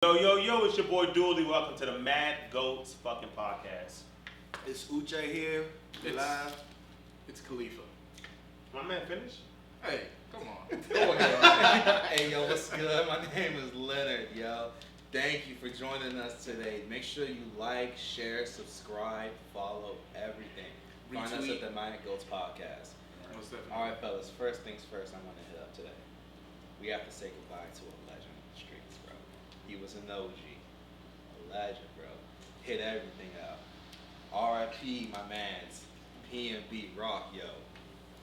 Yo, it's your boy Dooley. Welcome to the Mad Goats fucking podcast. It's Uche here, live. It's Khalifa. My man finished? Hey, come on. Go ahead. Hey, yo, what's good? My name is Leonard, yo. Thank you for joining us today. Make sure you like, share, subscribe, follow, everything. Find us at the Mad Goats podcast. All right, fellas, first things first, I want to hit up today. We have to say goodbye to a legend in the streets, bro. He was an OG, a legend, bro. Hit everything out. R.I.P. my man's PNB ROCK, yo.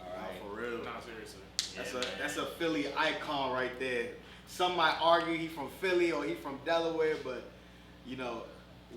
All right. For real. Nah, seriously. That's a Philly icon right there. Some might argue he from Philly or he from Delaware, but you know,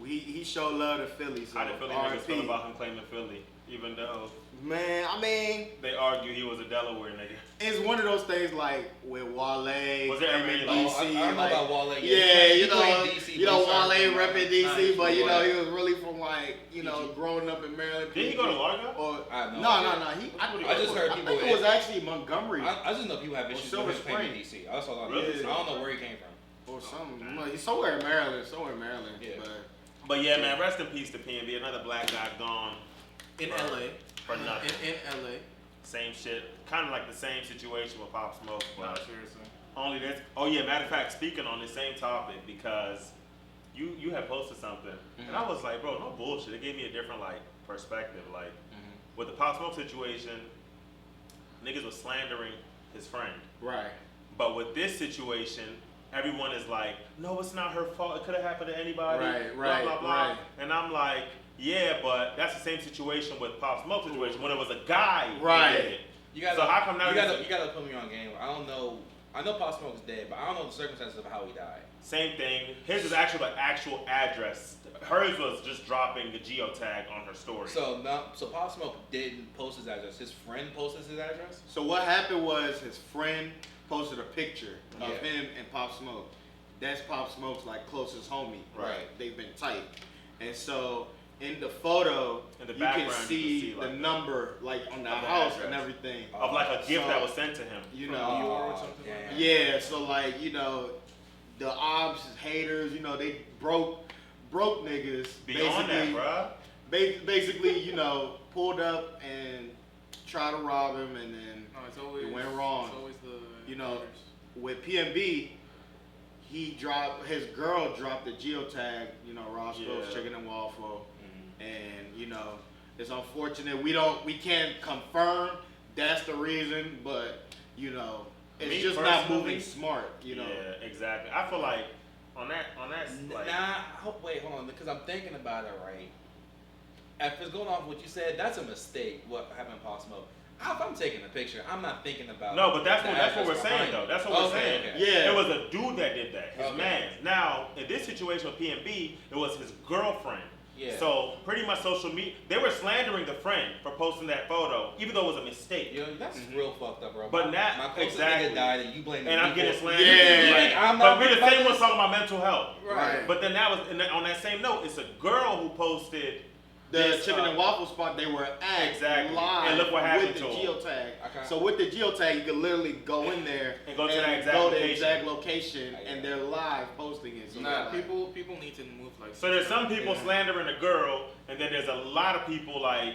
he showed love to Philly. So How did Philly niggas feel about him claiming Philly? Even though man, I mean, they argue he was a Delaware nigga. it's one of those things like with Wale. Was there ever any, DC, I don't know about Wale. Yeah, He you know, played DC, Wale repping DC, but you know, yeah. he was really from like, you know, growing up in Maryland. Did he go to Largo? Or I know. no. I just heard people. I think it was actually Montgomery. I just know people have issues with him playing in DC. I saw a lot of Really? I don't know where he came from. Or something. Well, he's somewhere in Maryland. Yeah. But yeah, man, rest in peace to PNB. Another black guy gone In LA. for nothing. In LA. Same shit. Kind of like the same situation with Pop Smoke, Nah, but seriously. only this. Oh yeah, matter of fact, speaking on the same topic, because you had posted something, and I was like, bro, no bullshit. It gave me a different like perspective. Like with the Pop Smoke situation, niggas was slandering his friend. Right. But with this situation, everyone is like, no, it's not her fault. It could have happened to anybody. Right, blah, right, blah, blah. right. And I'm like, yeah, but that's the same situation with Pop Smoke situation when it was a guy. Right. Who did it. You gotta, So how come now you this- gotta put me on game. I don't know. I know Pop Smoke's dead, but I don't know the circumstances of how he died. Same thing. His is actually an actual address. Hers was just dropping the geotag on her story. So Pop Smoke didn't post his address. His friend posted his address. So what happened was his friend posted a picture of Yeah. him and Pop Smoke. That's Pop Smoke's like closest homie. Right. They've been tight. And so in the photo, In the you background, can you see can see, the like, number like on the of the house address. and everything. of like a gift So- that was sent to him. You From know. New York or something like that? Yeah, so like, you know, the ops haters, you know, they broke niggas. Beyond that, bruh. Basically, you know, pulled up and tried to rob him, and then No, it's always. It went wrong. It's always the. You know, haters. with PNB, his girl dropped the geotag, you know, Roscoe's Yeah. Chicken and Waffle, and you know, it's unfortunate we can't confirm that's the reason, but you know, it's Me just not personally, moving smart, you know. Yeah, exactly. I feel like on that like, Wait, hold on, because I'm thinking about it, right? If it's going off what you said, that's a mistake. What happened to Pop Smoke? If I'm taking a picture, I'm not thinking about. no, but that's the what we're address saying behind though. it. That's what we're Okay, saying. okay. Yeah. It was a dude that did that, his Okay. man. Now, in this situation with PNB, it was his girlfriend. Yeah. So pretty much social media, they were slandering the friend for posting that photo, even though it was a mistake. Yo, that's real fucked up, bro. But now- my closest exactly. nigga died, and you blame me. And I'm getting slandered. Yeah. Like, I'm but not we're the about same ones this. talking about mental health. Right. But then that was on that same note, it's a girl who posted The this, chicken and waffle spot they were at Exactly. live And look what happened with the to 'em. geotag. Okay. So with the geotag, you can literally go in there And go to that exact go to location. exact location, Yeah. and they're live posting it. So Nah, they're like- people need to move like. So there's some people Yeah. slandering a girl, and then there's a lot of people like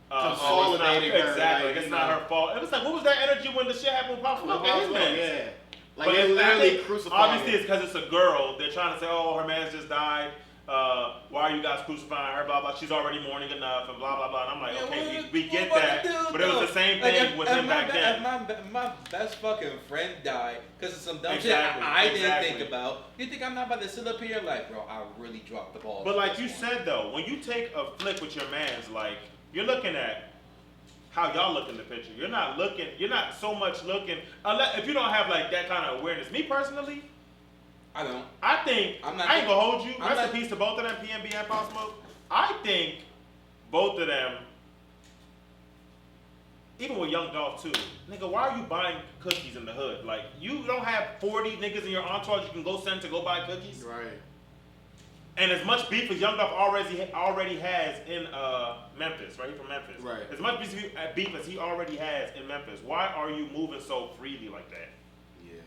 Consolidating her, Exactly, like, it's you not know. her fault. It was like, what was that energy when the shit happened with Pop Smoke and his man? Yeah. Like But they I literally think crucified obviously her. it's because it's a girl. They're trying to say, oh, her man just died. Why are you guys crucifying her? Blah blah. She's already mourning enough, and blah blah blah. And I'm like, Yeah, okay, what we get about that, the dude, but it was though? the same Like, thing with him back then. If my best fucking friend died because of some dumb Exactly, shit I didn't exactly. think about, you think I'm not about to sit up here like, bro, I really dropped the ball. But on like this you one. said though, when you take a flick with your man's, like you're looking at how y'all look in the picture. You're not so much looking unless if you don't have like that kind of awareness. Me personally, I don't. I think I'm not I ain't gonna hold you. I'm Rest in not- peace to both of them, PNB and Pop Smoke. I think both of them, even with Young Dolph too, nigga, why are you buying cookies in the hood? Like you don't have 40 niggas in your entourage you can go send to go buy cookies. Right. And as much beef as Young Dolph already has in Memphis, right? He from Memphis. Right. As much beef as he already has in Memphis, why are you moving so freely like that? Yeah.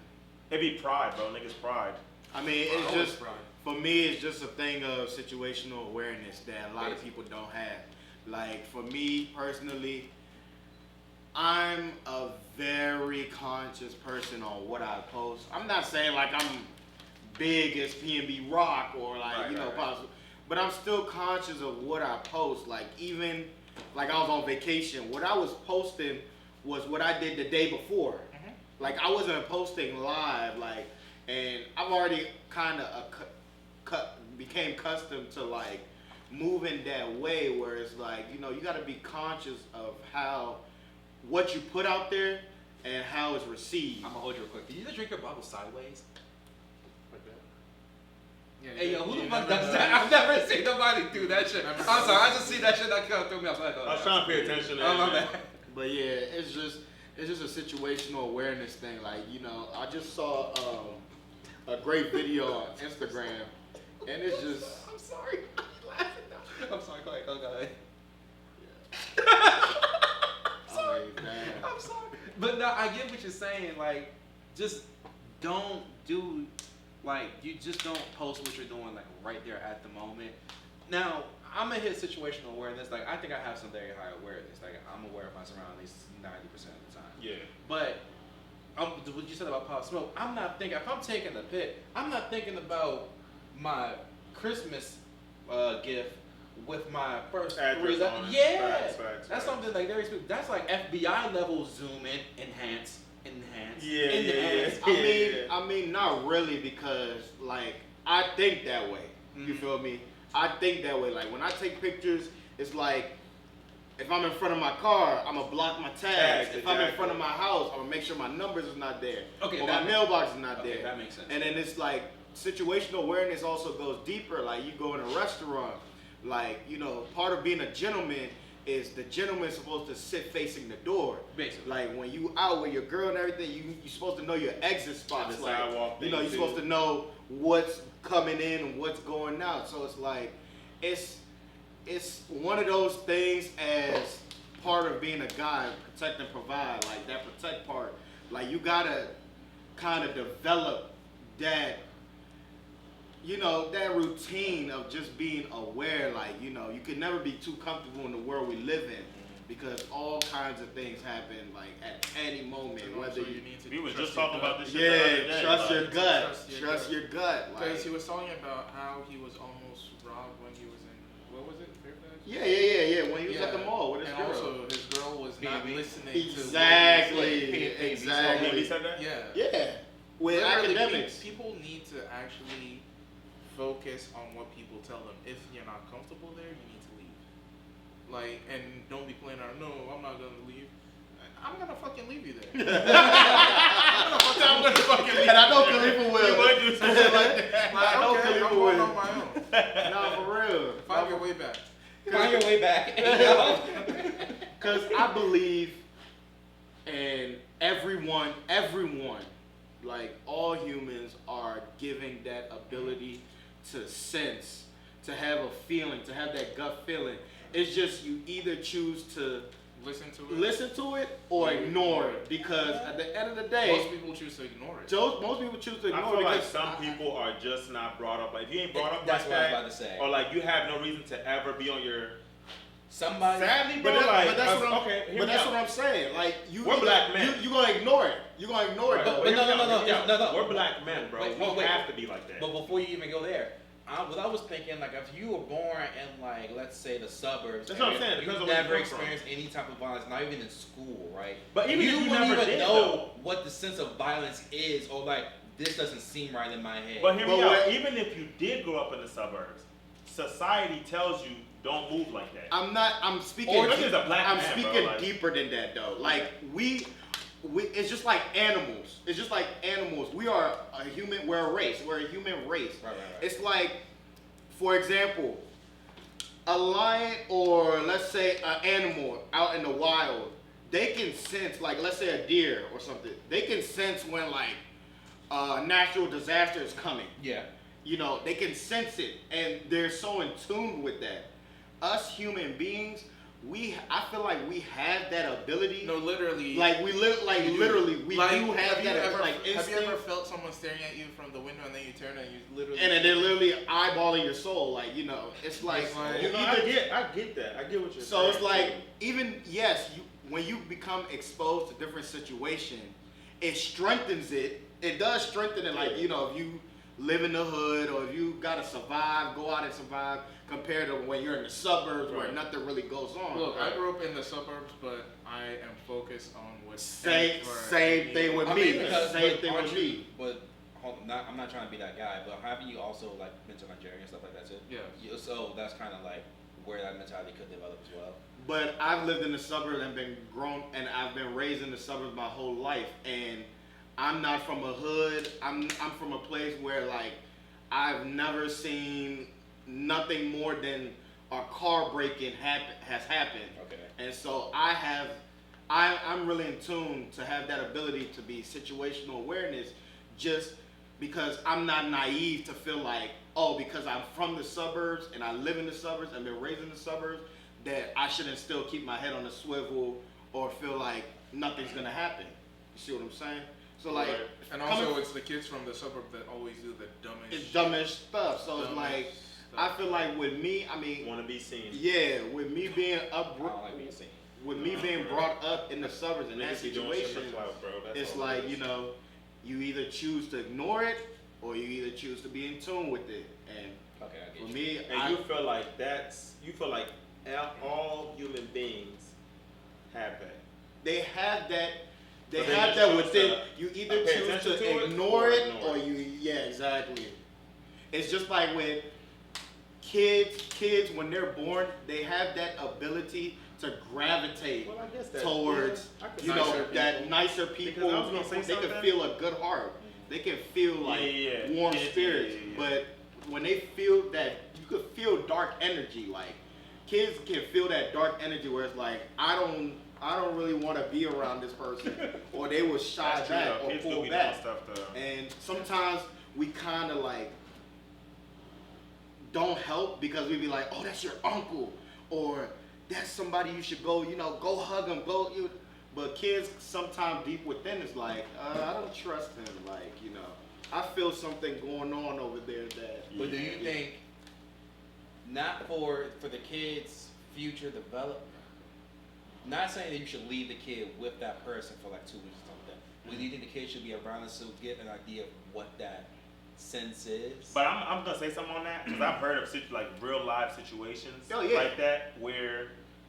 It be pride, bro. Niggas pride. I mean, I it's always just, fry. for me, it's just a thing of situational awareness that a lot of people don't have. Like, for me personally, I'm a very conscious person on what I post. I'm not saying like I'm big as PNB Rock or like, possible, but I'm still conscious of what I post. Like, even like I was on vacation, what I was posting was what I did the day before. Like, I wasn't posting live, like, and I've already kind of became accustomed to like moving that way where it's like, you know, you got to be conscious of what you put out there and how it's received. I'm gonna hold you real quick. Did you just drink your bottle sideways? Like that. Yeah, Hey yo, who the fuck does that? I've never seen nobody do that shit. I'm sorry, I just see that shit that come through me. I was like, I was trying to pay attention. Oh my bad. But yeah, it's just a situational awareness thing. Like, you know, I just saw a great video on Instagram, and it's just. I'm sorry. I'm sorry. Go ahead. Sorry, man. I'm sorry. But no, I get what you're saying. Like, just don't do, like, you just don't post what you're doing, like, right there at the moment. Now, I'm gonna hit situational awareness. Like, I think I have some very high awareness. Like, I'm aware of my surroundings 90% of the time. Yeah. But what you said about Pop Smoke, I'm not thinking, if I'm taking a pit, I'm not thinking about my Christmas gift with my first Address three. on it. Yeah, Facts. that's something like very specific. That's like FBI level zoom in, enhance. Yeah. I mean, not really, because like I think that way. You feel me? I think that way. Like, when I take pictures, it's like, if I'm in front of my car, I'm gonna block my tags. If I'm in front of my house, I'm gonna make sure my numbers is not there. Okay, or my mailbox is not okay, there. that makes sense. And then it's like, situational awareness also goes deeper. Like, you go in a restaurant, like, you know, part of being a gentleman is the gentleman's supposed to sit facing the door. Basically. Like, when you out with your girl and everything, you're supposed to know your exit spots. The like, sidewalk you know, thing, you're too. supposed to know what's coming in and what's going out. So it's like, it's one of those things as part of being a guy, protect and provide. Like, that protect part, like, you gotta kind of develop that, you know, that routine of just being aware. Like, you know, you can never be too comfortable in the world we live in, because all kinds of things happen, like, at any moment. And Whether also you, need to We were trust just your talking gut. about this shit the other yeah, day. trust like, your gut, trust your gut. Because Like, he was talking about how he was almost robbed when he was in, what was it, Fairfax? yeah. When he was at the mall with his and girl. also his girl was not PNB. listening to what he was Exactly. saying. Oh, Exactly. he said that? Yeah. Yeah. With Literally, academics. people need to actually focus on what people tell them. If you're not comfortable there, you need to leave. Like, and don't be playing out, no, I'm not gonna leave. I'm gonna fucking leave you there. I'm gonna fucking leave And I know you there. Khalifa will. You would do something like that. Like, I know okay, Khalifa I'm going will. on my own. Nah, for real. Find your way back. Find your way back. Yo. Because I believe in everyone, like, all humans are given that ability to sense, to have a feeling, to have that gut feeling. It's just you either choose to Listen to it. or ignore it, because at the end of the day, Most people choose to ignore it. most people choose to I ignore feel it like because some people are just not brought up. Like, if you ain't brought up That's like what I was that, about to say. or like you have no reason to ever be on your. Somebody. Sadly, bro, but that's what I'm, okay. but that's what I'm saying. Like, We're black men. You gonna ignore it. You gonna ignore it. Right, Though. but no, hear me out, hear me out. no. We're black men, bro. Wait, we wait. have to be like that. But before you even go there, what I was thinking, like, if you were born in, like, let's say the suburbs, That's what I'm saying. you Depends on where you never come from. experienced any type of violence, not even in school, right? But even if you wouldn't never even did, know though. what the sense of violence is, or like, this doesn't seem right in my head. But hear me But out. what- Even if you did grow up in the suburbs, society tells you don't move like that. I'm speaking. Or just a black I'm man, bro, speaking like- deeper than that, though. Like, we, it's just like animals. It's just like animals. We are a human. We're a race. We're a human race. Right. It's like, for example, a lion, or let's say an animal out in the wild, they can sense, like, let's say a deer or something. They can sense when, like, a natural disaster is coming. Yeah. You know, they can sense it, and they're so in tune with that. Us human beings, I feel like we have that ability. No, literally. Like we live, like you do. literally, we Like, do have you that. ever, Like have you instinct. ever felt someone staring at you from the window and then you turn and you literally And then they're literally eyeballing your soul, like it's like It's like- You know, I get that. I get what you're saying. so it's like even when you become exposed to different situations, it strengthens it. It does strengthen it. Like if you live in the hood or if you gotta survive, go out and survive, compared to when you're in the suburbs where nothing really goes on. Look, I grew up in the suburbs, but I am focused on what's Same thing with me. Same thing with me. But I'm not trying to be that guy, but haven't you also like been to Nigeria and stuff like that too? Yeah. So that's kind of like where that mentality could develop as well. But I've lived in the suburbs and been grown, and I've been raised in the suburbs my whole life, and I'm not from a hood. I'm from a place where like I've never seen nothing more than a car break-in has happened. Okay. And so I'm really in tune to have that ability to be situational awareness, just because I'm not naive to feel like, oh, because I'm from the suburbs and I live in the suburbs and been raised in the suburbs, that I shouldn't still keep my head on a swivel or feel like nothing's gonna happen. You see what I'm saying? So like, And also, it's the kids from the suburb that always do the dumbest. dumbest stuff. So it's like, I feel like with me, I mean, want to be seen. yeah, with me being I don't like being seen. with me being brought up in the suburbs in that Niggas be doing shit situation, for clout, bro. That's it's all like, it is. you either choose to ignore it or you either choose to be in tune with it. And Okay, I get for you. me, And you feel like all human beings have that. they have that. They But then have you that choose within. to You either pay choose attention to to it ignore or it, ignore or it. yeah, exactly. It's just like when kids when they're born, they have that ability to gravitate Well, I guess that towards yeah, I could you see know that. that nicer people. Because I was gonna say they can something. feel a good heart. They can feel like Yeah, warm yeah, spirits. yeah. But when they feel that, you could feel dark energy. Like kids can feel that dark energy where it's like I don't really want to be around this person, or they will shy That's true, back though. or Kids do pull be back. doing stuff though. And sometimes we kind of like don't help because we be like, oh, that's your uncle, or that's somebody you should go, go hug him, But kids sometimes deep within is like, I don't trust him. Like, I feel something going on over there that. But do you think, not for the kid's future development, not saying that you should leave the kid with that person for like 2 weeks or something, but do you think the kid should be around us to get an idea of what that sense is? But I'm gonna say something on that because I've heard of like real life situations Oh, yeah. like that where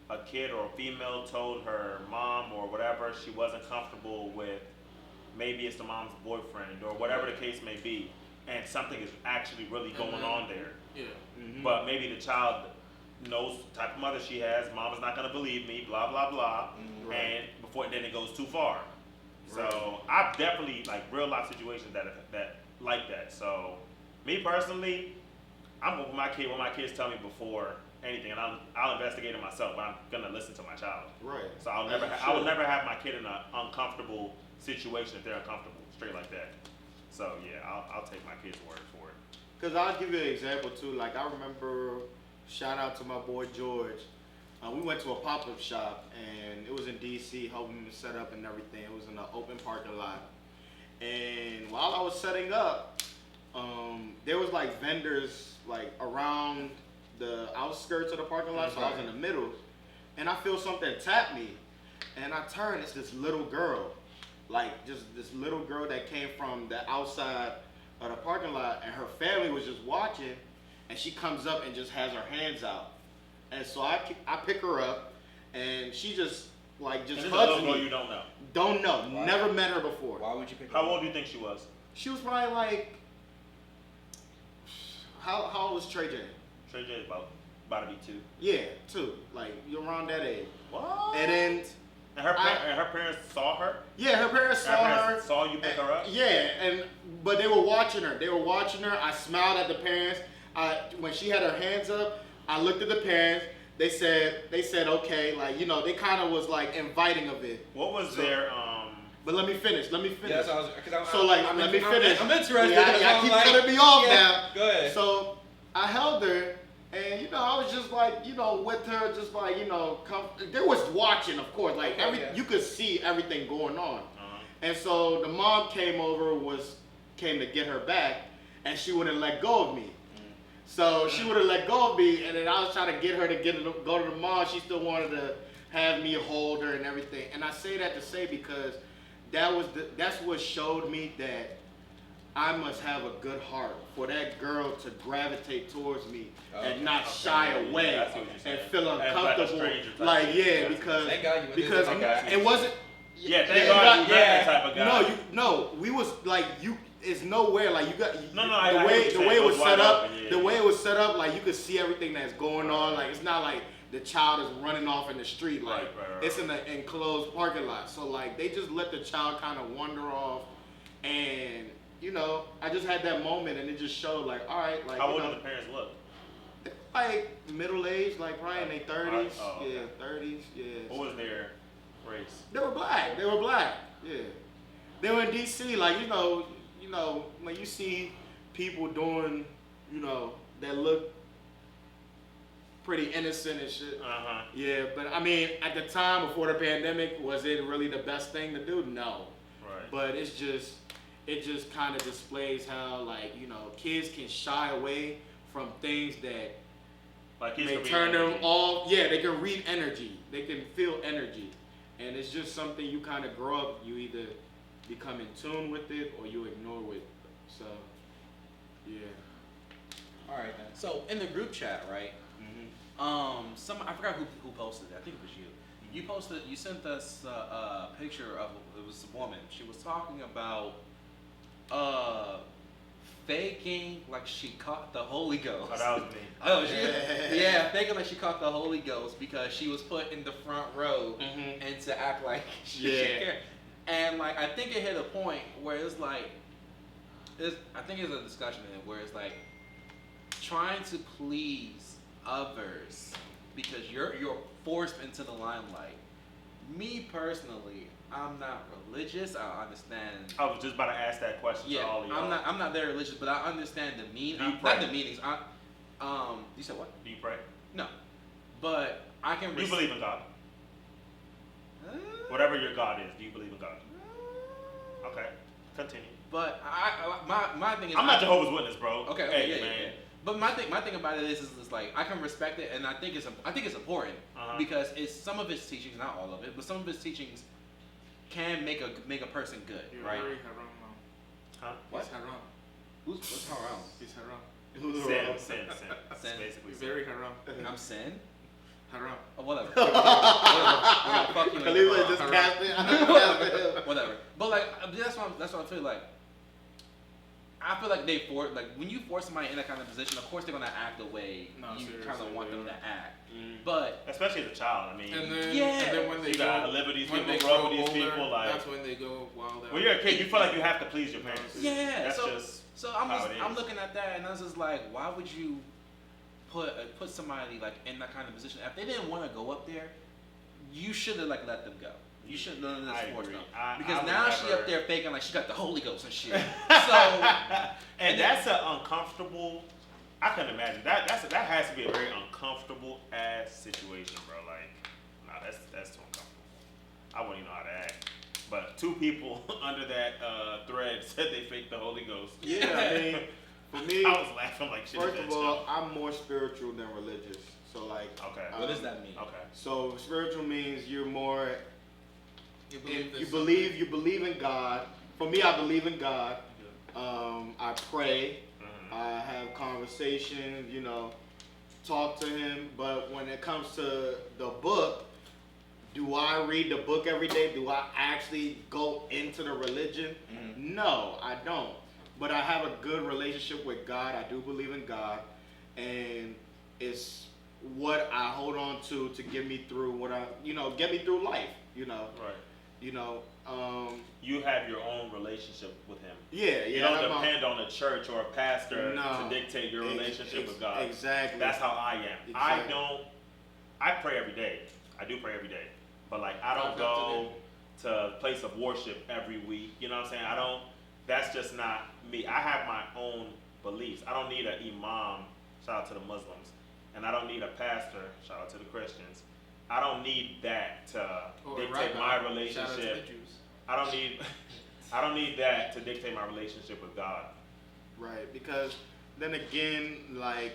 a kid or a female told her mom or whatever she wasn't comfortable with. Maybe it's the mom's boyfriend or whatever the case may be, and something is actually really going on there. Yeah. Mhm. But maybe the child knows the type of mother she has. Mom is not gonna believe me. Blah blah blah. Right. And then it goes too far. Right. So I've definitely like real life situations that like that. So me personally, I'm with my kid. What my kids tell me before anything, and I'll investigate it myself. But I'm gonna listen to my child. Right. So I will never have my kid in an uncomfortable situation if they're uncomfortable, straight like that. So yeah, I'll take my kid's word for it. Because I'll give you an example too. Like I remember, shout out to my boy George. We went to a pop-up shop and it was in DC, helping him set up and everything. It was in an open parking lot. And while I was setting up, there was like vendors like around the outskirts of the parking lot, so I was in the middle. And I feel something tap me. And I turn, it's this little girl. Like just this little girl that came from the outside of the parking lot, and her family was just watching, and she comes up and just has her hands out. And so I pick her up, and she just And this is a hugs little girl me. you don't know. Don't know, Why? never met her before. Why would you pick her How up? old do you think she was? She was probably like, how old was Trey J? Trey J is about to be 2. Yeah, 2, like you're around that age. What? And then And her parents saw her. yeah, her parents Her saw parents her. saw you pick her up. Yeah, but they were watching her. I smiled at the parents. When she had her hands up, I looked at the parents. They said okay, like they kind of was like inviting of it. What was So- their But let me finish. Yeah, so Let me finish. I'm interested. Yeah, that's I why keep I'm like, cutting me off yeah, now. Go ahead. So I held her, and I was just like. like, with her, just like, they was watching, of course, like you could see everything going on. And so the mom came to get her back, and she wouldn't let go of me. So she would have let go of me, and then I was trying to get her to go to the mall. She still wanted to have me hold her and everything. And I say that to say because that's what showed me that I must have a good heart for that girl to gravitate towards me and not shy away and feel uncomfortable. Like because it wasn't. Yeah, thank God you're that type of guy. No, we was like you. It's nowhere like you got. The way it was set up, the way it was set up, like you could see everything that's going on. Like it's not like the child is running off in the street. Like it's in the enclosed parking lot. So like they just let the child kind of wander off, and I just had that moment, and it just showed like, all right, like. How old did the parents look? Like middle aged, like probably in their 30s. Yeah, 30s. Yeah. What was their race? They were black. Yeah. They were in DC. Like when you see people doing, that look pretty innocent and shit. Yeah, but I mean, at the time before the pandemic, was it really the best thing to do? No. Right. But it just kind of displays how like kids can shy away from things that may turn them off. Yeah, they can read energy. They can feel energy. And it's just something you kind of grow up, you either become in tune with it or you ignore it. So, yeah. All right, then. So, in the group chat, right? I forgot who posted it. I think it was you. You sent us a picture of, it was a woman. She was talking about faking like she caught the Holy Ghost. Oh, that was me. Oh, yeah, faking like she caught the Holy Ghost because she was put in the front row and to act like she cared. And like I think it hit a point where it's like, I think it's a discussion in it where it's like trying to please others because you're forced into the limelight. Me personally, I'm not religious. I understand. I was just about to ask that question to all of y'all. I'm not very religious, but I understand the meaning. Not the meanings. You said what? Do you pray? No, but I can. Do you believe in God? Whatever your God is, do you believe in God? Okay, continue. But my thing is, I'm not Jehovah's Witness, bro. Okay, hey, yeah. But my thing about it is like I can respect it, and I think it's important because it's some of his teachings, not all of it, but some of his teachings can make a person good, right? Very haram now. Huh? What? It's haram. What's haram? It's haram. Sin. Sin. Basically, It's very haram. I'm sin. Haram. Oh, whatever. Fuck you. Whatever. But like that's what I feel like. I feel like when you force somebody in that kind of position, of course they're gonna act the way you kind of want them to act. But especially as a child, I mean. And then when they you gotta live with these people, grow with these people, like that's when they go wild out. When you're a kid, you feel like you have to please your parents. Yeah. That's I'm looking at that and I was just like, why would you put somebody like in that kind of position? If they didn't want to go up there, you should have like let them go. You shouldn't have forced them. Because now she up there faking like she got the Holy Ghost and shit. So and that's an uncomfortable. I can imagine that has to be a very uncomfortable ass situation, bro. Like, nah, that's too uncomfortable. I wouldn't even know how to act. But 2 people under that thread said they faked the Holy Ghost. Yeah, I mean, for me, I was laughing like shit. First of all, I'm more spiritual than religious. So like, okay, what does that mean? Okay, so spiritual means you're more. You believe in God. For me, I believe in God. I pray. I have conversations. Talk to Him. But when it comes to the book, do I read the book every day? Do I actually go into the religion? No, I don't. But I have a good relationship with God. I do believe in God, and it's what I hold on to get me through get me through life. right. You have your own relationship with Him. Yeah. You don't depend on a church or a pastor to dictate your relationship with God. Exactly. That's how I am. Exactly. I pray every day. I do pray every day. But like I don't go to a place of worship every week. You know what I'm saying? That's just not me. I have my own beliefs. I don't need an imam, shout out to the Muslims, and I don't need a pastor. Shout out to the Christians. I don't need that to Or dictate rabbi. my Shout out to the relationship. Jews. I don't need I don't need that to dictate my relationship with God. Right, because then again, like,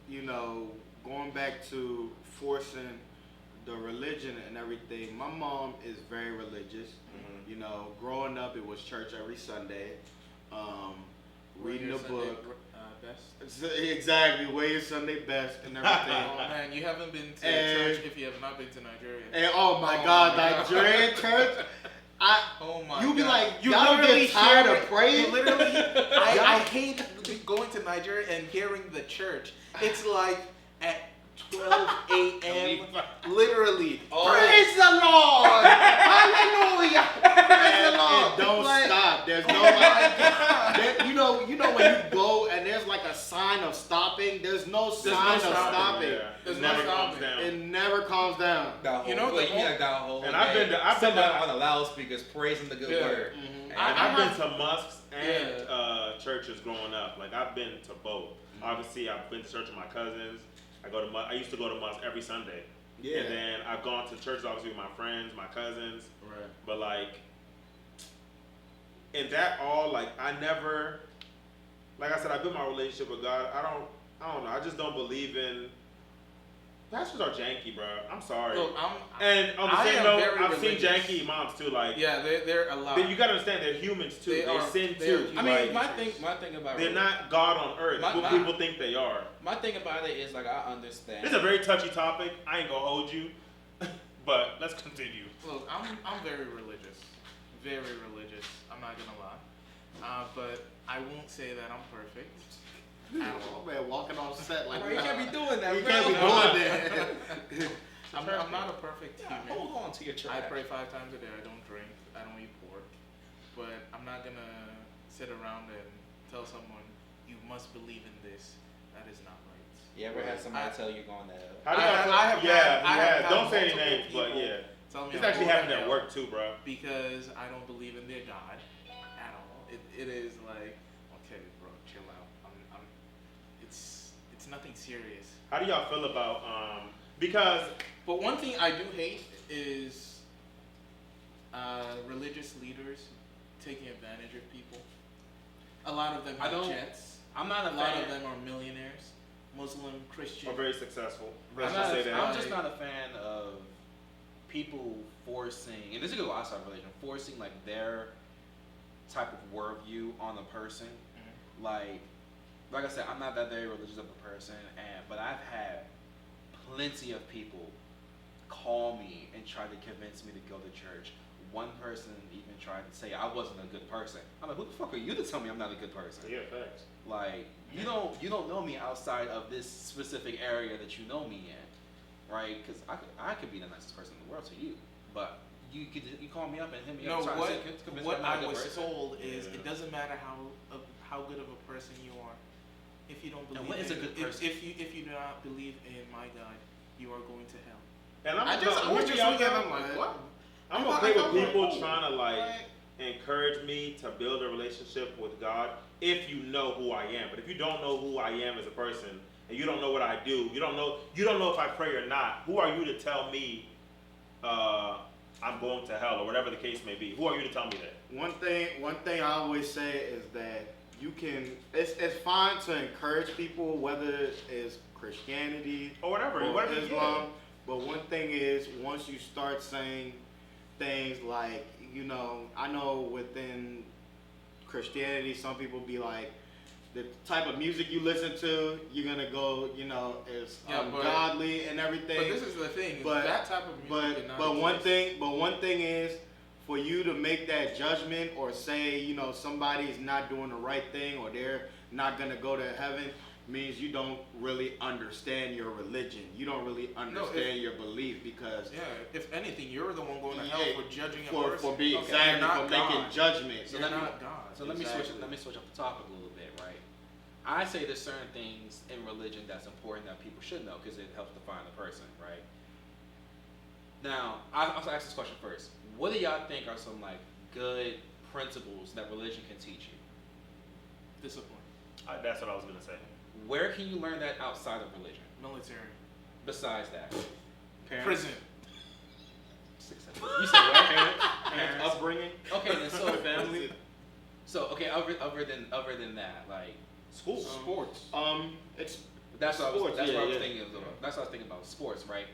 you know, going back to forcing the religion and everything, my mom is very religious. Mm-hmm. You know, growing up, it was church every Sunday, reading Wear the your Sunday book. best. Exactly, wear your Sunday best and everything. Oh man, you haven't been to And- church if you have not been to Nigeria. And oh my Oh God, my God. Nigerian church, Oh my you be God. like, you y'all literally get tired hear of it- praying? You literally, I Y'all- hate going to Nigeria and hearing the church. It's like at 12 a.m. Literally. Praise the Lord! Hallelujah! Praise the Lord! And Don't like- stop. There's no Oh my God. you know when you go and there's like a sign of stopping. There's no sign of stopping. Yeah. There's It no never comes stopping. down. It never calms down. That whole, You know, like, the you mean whole- like that whole And day, I've been somebody to- on the loudspeakers praising the good Yeah. word. Mhm. And I I've been have- to mosques and Yeah. churches growing up. Like I've been to both. Obviously, I've been to church with my cousins. I used to go to mosque every Sunday. Yeah. And then I've gone to church obviously with my friends, my cousins. Right. But like, in that all, like I never, like I said, I built my relationship with God. I don't know. I just don't believe in. Pastors are janky, bro. I'm sorry. Look, And on the I same am note, very I've seen religious. janky imams too. Like, Yeah, they're allowed. you gotta understand they're humans too. They sin they're too. humans. I mean, Like, my thing about they're not God on earth. My- what my- people think they are. my thing about it is like I understand. It's a very touchy topic. I ain't gonna hold you, but let's continue. Look, I'm very religious. Very religious. I'm not gonna lie. But I won't say that I'm perfect. Oh man, walking off set like Bro, you can't be doing that. You bro. can't be doing that. I'm not a perfect Yeah, human. hold on to your trash. I pray 5 times a day. I don't drink. I don't eat pork. But I'm not gonna sit around and tell someone you must believe in this. That is not right. You ever had somebody I- tell you going to hell? How do y'all feel? I have yeah, had- I yeah. have had Don't say any multiple names, but people yeah. Tell me It's I'm actually going to happened at hell work too, bro. because I don't believe in their God at all. It is like, okay, bro, chill out. It's nothing serious. How do y'all feel about because But one thing I do hate is religious leaders taking advantage of people. A lot of them I have don't- jets. I'm not a A lot fan. of them are millionaires, Muslim, Christian. are very successful. I'm, Let's not just say a, that. I'm just not a fan of people forcing, and this is go outside religion, forcing like their type of worldview on a person. Mhm. Like I said, I'm not that very religious of a person, but I've had plenty of people call me and try to convince me to go to church. One person even tried to say I wasn't a good person. I'm like, who the fuck are you to tell me I'm not a good person? Yeah, facts. Like you don't know me outside of this specific area that you know me in, right? Because I could be the nicest person in the world to you, but you call me up and hit me up trying to convince me what I'm not I a good was person. told is Yeah. it doesn't matter how good of a person you are, if you don't believe. And what is a good person? If you do not believe in my God, you are going to hell. And I'm I was just looking at them like, what? I'm I okay thought- with I people thought- trying to like encourage me to build a relationship with God if you know who I am. But if you don't know who I am as a person and you don't know what I do, you don't know if I pray or not, who are you to tell me I'm going to hell or whatever the case may be? Who are you to tell me that? One thing I always say is that it's fine to encourage people, whether it's Christianity Or whatever. or whatever Islam. But one thing is, once you start saying things like, I know within Christianity, some people be like, the type of music you listen to, you're gonna go, is Yeah, but- ungodly and everything. But this is the thing. But- that type of music did not exist. one thing is for you to make that judgment or say, somebody's not doing the right thing or they're not gonna go to heaven means you don't really understand your religion. You don't really understand your belief because Yeah, if anything, you're the one going to Yeah, hell for judging a for person. being Okay, exactly you're not for making God. judgments. You're not God. So Exactly. let me switch up the topic a little bit, right? I say there's certain things in religion that's important that people should know because it helps define the person, right? Now, I'll ask this question first. What do y'all think are some like good principles that religion can teach you? Discipline. That's what I was gonna say. Where can you learn that outside of religion? Military. Besides that, Prison. you said what? Parents, upbringing. Okay, then so family. So okay, other than that, like School. Sports. It's that's what I was, sports, that's yeah, what I was yeah. thinking of. That's what I was thinking about sports, right?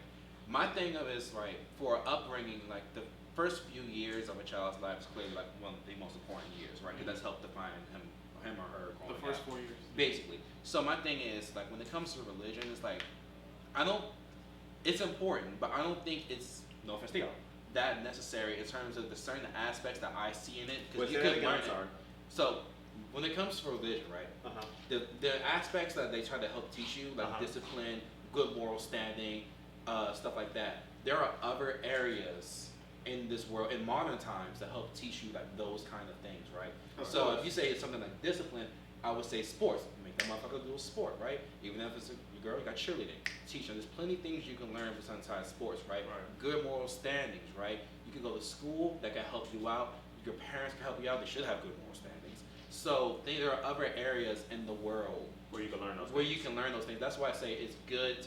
My thing of is right for upbringing, like the first few years of a child's life is clearly like one of the most important years, right? Because that's helped define him or her. The growing first up. 4 years. Basically. So my thing is like when it comes to religion, it's like I don't. It's important, but I don't think it's no offense to y'all that necessary in terms of the certain aspects that I see in it because you could learn it. So when it comes to religion, right? The aspects that they try to help teach you, like discipline, good moral standing, stuff like that. There are other areas in this world in modern times that help teach you like those kind of things, right? So if you say it's something like discipline, I would say sports. Make that motherfucker do a sport, right? Even if it's a girl, you got cheerleading. Teach them. There's plenty of things you can learn besides sports, right? Good moral standings, right? You can go to school that can help you out. Your parents can help you out. They should have good moral standings. So there are other areas in the world Where you can learn those. you can learn those things. That's why I say it's good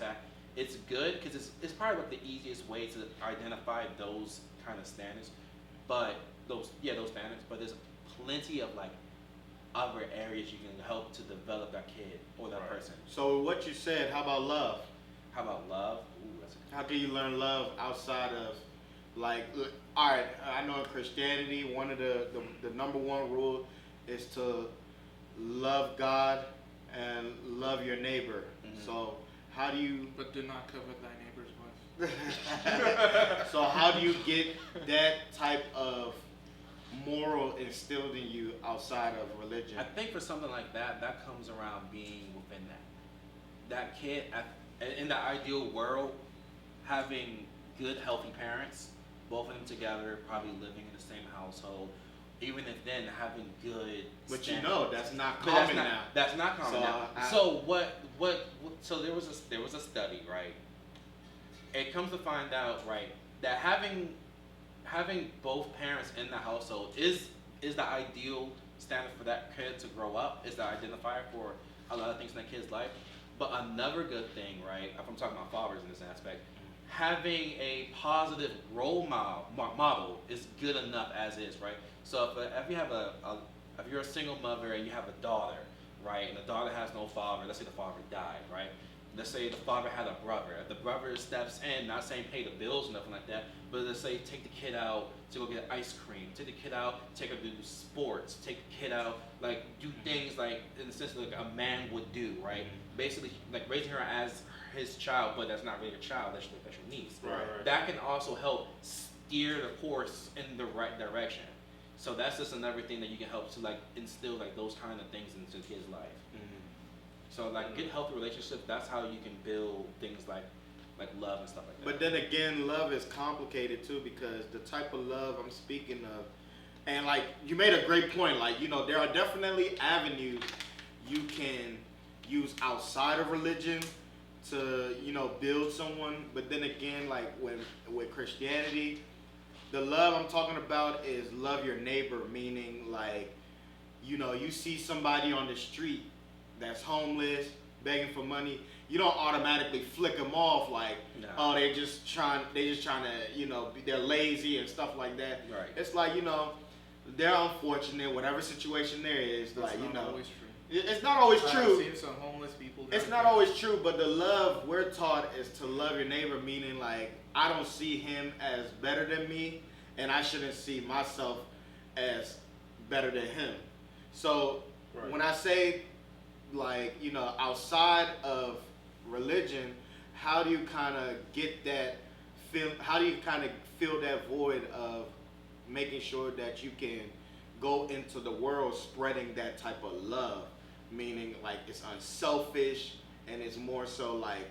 because it's probably like the easiest way to identify those kind of standards. But those standards. But there's plenty of like other areas you can help to develop that kid or that person. So what you said, how about love? How about love? Ooh, that's a How can you learn love outside of, like, all right, I know in Christianity, one of the number one rule is to love God and love your neighbor. So how do you... But do not covet thy neighbor's wife. So how do you get that type of moral instilled in you outside of religion? I think for something like that, that comes around being within that kid in the ideal world, having good, healthy parents, both of them together, probably living in the same household. Even if then having good. But standards. you know that's not But common now. That's not common So, now. So what? So there was a study, right? It comes to find out, right, that having both parents in the household is the ideal standard for that kid to grow up. Is the identifier for a lot of things in that kid's life. But another good thing, right? If I'm talking about fathers in this aspect, having a positive role model is good enough as is, right? So if you have if you're a single mother and you have a daughter, right, and the daughter has no father, let's say the father died, right? Let's say the father had a brother. If the brother steps in, not saying pay the bills or nothing like that, but let's say take the kid out to go get ice cream, take the kid out, take her to do sports, take the kid out, like do things like in the sense of like a man would do, right? Basically, like raising her as his child, but that's not really a child, that's your niece. Right. That can also help steer the course in the right direction. So that's just another thing that you can help to like instill like those kind of things into the kid's life. So like good healthy relationships, that's how you can build things like love and stuff like that. But then again, love is complicated too because the type of love I'm speaking of, and like you made a great point, like, you know, there are definitely avenues you can use outside of religion to, you know, build someone. But then again, like with Christianity, the love I'm talking about is love your neighbor, meaning like, you know, you see somebody on the street that's homeless, begging for money, you don't automatically flick them off like, oh, they just trying to, you know, they're lazy and stuff like that. Right. It's like, you know, they're unfortunate, whatever situation there is, That's like, you not know. always true. It's not always I've true. seen some homeless people. It's not always true, but the love we're taught is to love your neighbor, meaning like, I don't see him as better than me, and I shouldn't see myself as better than him. So when I say, like, you know, outside of religion, how do you kind of get that how do you kind of fill that void of making sure that you can go into the world spreading that type of love, meaning like it's unselfish and it's more so like,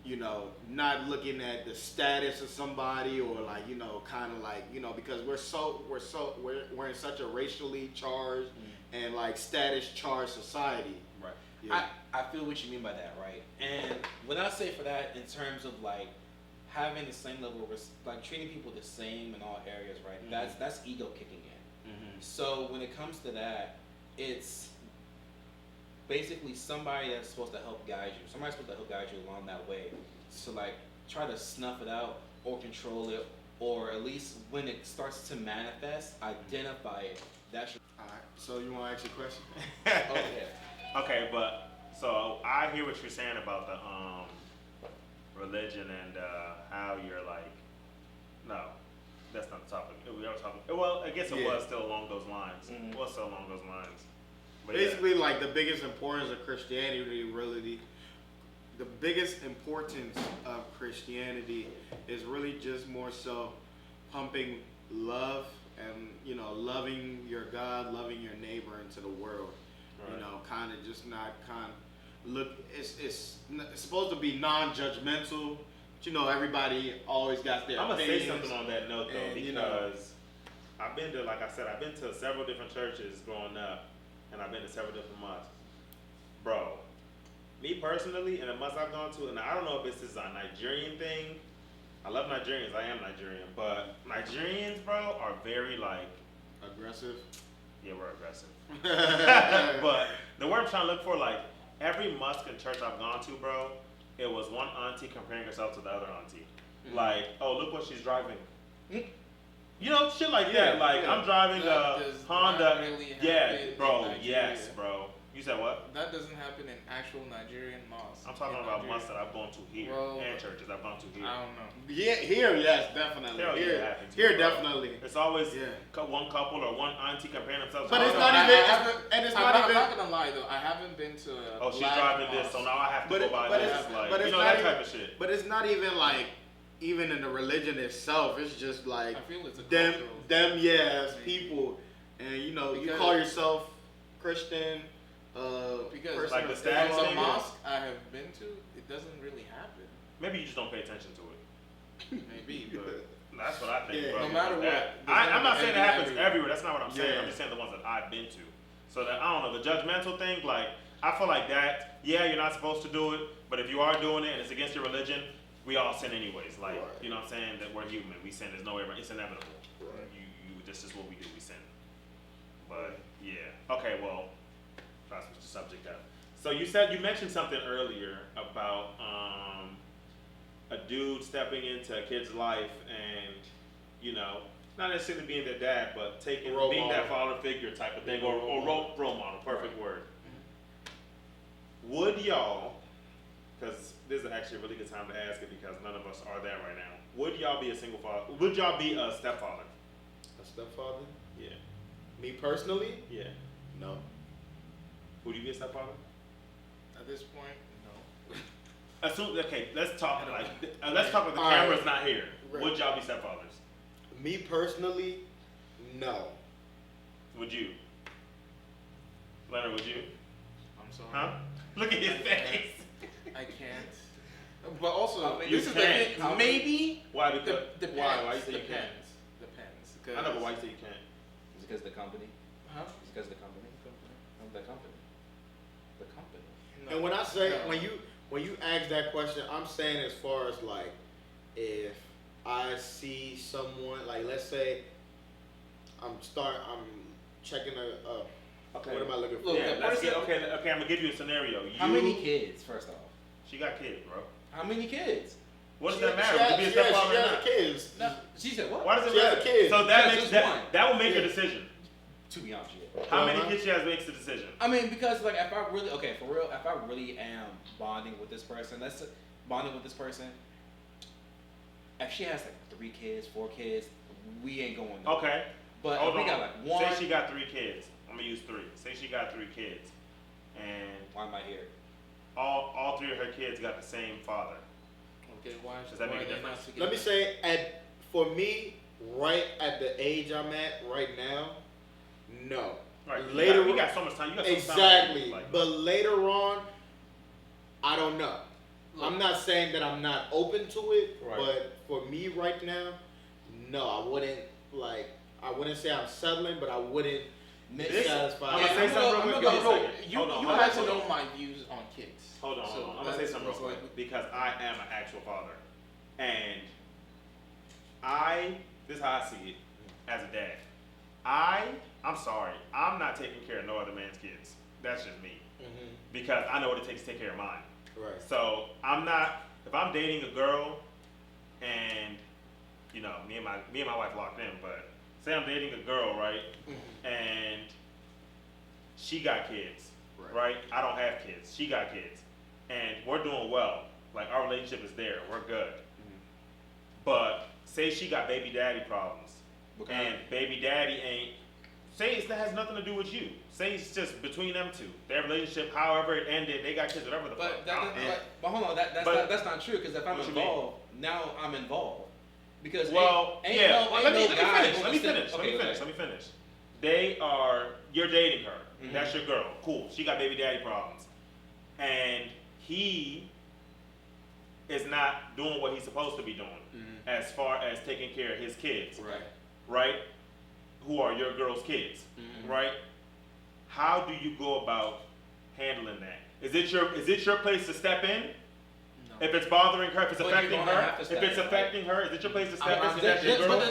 you know, not looking at the status of somebody or like, you know, kind of like, you know, because we're in such a racially charged and like status charged society. Right. Yeah. I feel what you mean by that, right? And when I say for that in terms of like having the same level of like treating people the same in all areas, right? That's ego kicking in. So when it comes to that, it's basically somebody that's supposed to help guide you. Somebody's supposed to help guide you along that way. So like try to snuff it out or control it, or at least when it starts to manifest, identify it. That's your All right. So you want to ask your question? okay. Okay, but so I hear what you're saying about the religion and how you're like, no, that's not the topic. We are talking. Well, I guess it Yeah. was still along those lines. Mhm. It was still along those lines. But Basically, like the biggest importance of Christianity, really, the biggest importance of Christianity is really just more so pumping love and loving your God, loving your neighbor into the world. Right. Kind of just not look. It's supposed to be non-judgmental. But, everybody always got their I'm gonna opinions. say something on that note though, and, because I've been to, like I said, I've been to several different churches growing up, and I've been to several different mosques. Bro, me personally, and the mosque I've gone to, and I don't know if this is a Nigerian thing. I love Nigerians. I am Nigerian, but Nigerians, bro, are very like aggressive. Yeah, we're aggressive. But the word I'm trying to look for, like every mosque and church I've gone to, bro, it was one auntie comparing herself to the other auntie. Like, oh, look what she's driving. Shit like that. Like, I'm driving That a does Honda. not really Yeah, happen bro. in Nigeria. Yes, bro. You said what? That doesn't happen in actual Nigerian mosques. I'm talking in about Nigeria. mosques that I've gone to here Well, and churches I've gone to here. I don't know. Yeah, here, yes, definitely. Hell yeah, Here, it happens, here, bro. definitely. It's always Yeah. one couple or one auntie comparing themselves. But to it's the not other. even- I haven't, and it's I'm not I'm even- not gonna lie though. I haven't been to a Oh, she's black driving this, mosque. so now I have to But go it- by but this. it's- Like, but it's that not type even- of shit. But it's not even like, even in the religion itself, it's just like I feel it's a them, cultural as thing. people, and you Because- call yourself Christian, Because person Like the of status the thing? mosque I have been to, it doesn't really happen. Maybe you just don't pay attention to it. Maybe, but That's what I think, Yeah. bro. No matter what, That- there's I'm gonna not be saying it envy happens everywhere. everywhere. That's not what I'm saying. Yeah. I'm just saying the ones that I've been to. So that I don't know, the judgmental thing, like I feel like that. Yeah, you're not supposed to do it, but if you are doing it and it's against your religion, we all sin anyways. Like Right. you know what I'm saying? That we're human. We sin. There's no way. It's inevitable. Right. This is what we do. We sin. But yeah. Okay. Well, try to switch the subject up. So you mentioned something earlier about a dude stepping into a kid's life and not necessarily being their dad, but Role being that model. father figure type of thing, Role or model. role model. Perfect word. Would y'all? Because this is actually a really good time to ask it because none of us are there right now. Would y'all be a single father? Would y'all be a stepfather? a stepfather. Yeah. Me personally, Yeah. no. Would you be a stepfather? at this point, no. Okay, let's talk like let's talk with the All right. camera's not here. Right. Would y'all be stepfathers? Me personally, no. Would you? Leonard, would you? I'm sorry. Huh? Look at his face. I can't. But also, I mean, you this is the can't. thing. Maybe. Why? Because Depends. why you say you can't? Depends. I know, but why you say you can't? Is it because the company? Huh? Is it because the company? The company. The company. No. And when I say No. when you ask that question, I'm saying as far as like if I see someone like let's say I'm checking Okay. what am I looking for? Look, Yeah, the let's person- get, okay, I'm gonna give you a scenario. How many kids? First off, She got kids, bro. how many kids? What does She- that matter? She Would you be a has stepfather or she not? has kids. No, she said what? Why does it She has matter? kids. So that Yeah, makes just that one. that will make Yeah. your decision. To be honest, yeah. How many Uh-huh. kids she has makes the decision. I mean, because like if I really for real, if I really am bonding with this person, if she has like 3 kids, 4 kids, we ain't going nowhere. Okay. Oh, But Hold if we on. got like one, Say she got 3 kids. I'm gonna use 3. Say she got 3 kids, and why am I here? all 3 of her kids got the same father. Okay, why Does that make a are they difference? not together? Let me say for me, right at the age I'm at right now, no. Right. Later we got so much time. You got so much time. Exactly. Like, But later on, I don't know. Look, I'm not saying that I'm not open to it, Right. but for me right now, no, I wouldn't say I'm settling, but I wouldn't be This- satisfied. I'm gonna say something real quick. Give me a second. You Hold on, you hold had on, to hold know on. my views on kids. Hold on. So I'm gonna say that's- something real that's quick like- because I am an actual father, and this is how I see it as a dad. I'm sorry. I'm not taking care of no other man's kids. That's just me. because I know what it takes to take care of mine. Right. So if I'm dating a girl, and you know, me and my wife locked in, but say I'm dating a girl, right, and she got kids, right? I don't have kids. She got kids, and we're doing well. Like our relationship is there. We're good. But say she got baby daddy problems, and baby daddy ain't. Say that has nothing to do with you. Say it's just between them two. Their relationship, however it ended, they got kids, whatever the fuck. But hold on, that's not true. Because if I'm involved, now I'm involved. Because let me finish. You're dating her. That's your girl. Cool. She got baby daddy problems, and he is not doing what he's supposed to be doing as far as taking care of his kids. Right? Who are your girl's kids, right? How do you go about handling that? Is it your place to step in? No. If it's bothering her, if it's affecting her, is it your place to step in? That's your girl?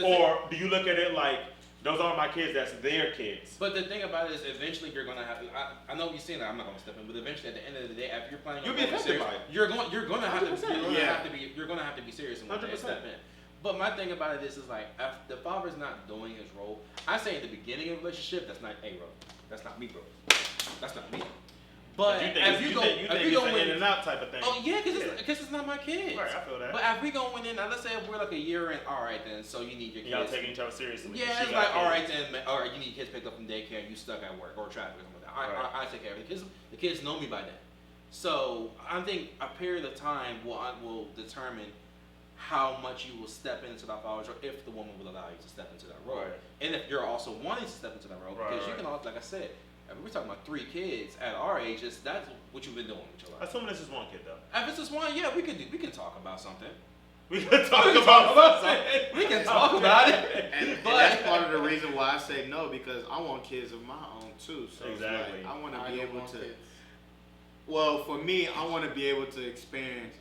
Or do you look at it like, those aren't my kids, that's their kids? But the thing about it is, eventually you're gonna have. I know you're saying that I'm not gonna step in, but eventually at the end of the day, after you're planning, you're gonna have to be serious and step in. But my thing about it is like, if the father's not doing his role, I say in the beginning of a relationship, that's not bro. That's not me, bro. That's not me. But if you go in and out type of thing. Oh yeah, because it's not my kids. Right, I feel that. But if we going in, now let's say if we're like a year in, all right then, so you need your kids. Y'all taking each other seriously. Yeah, it's like all right then, all right, you need kids picked up from daycare, and you stuck at work or traffic or something like that. I take care of it. The kids know me by then. So I think a period of time will determine how much you will step into that role, or if the woman will allow you to step into that role. Right. And if you're also wanting to step into that role, because you can also, like I said, if we're talking about 3 kids at our age, that's what you've been doing with your life. Assuming this is one kid though. If it's just one, yeah, we can talk about something. We can talk about something. We can talk about it. And that's part of the reason why I say no, because I want kids of my own too. So exactly. It's like, I want to be able to. Well, for me, I want to be able to experience,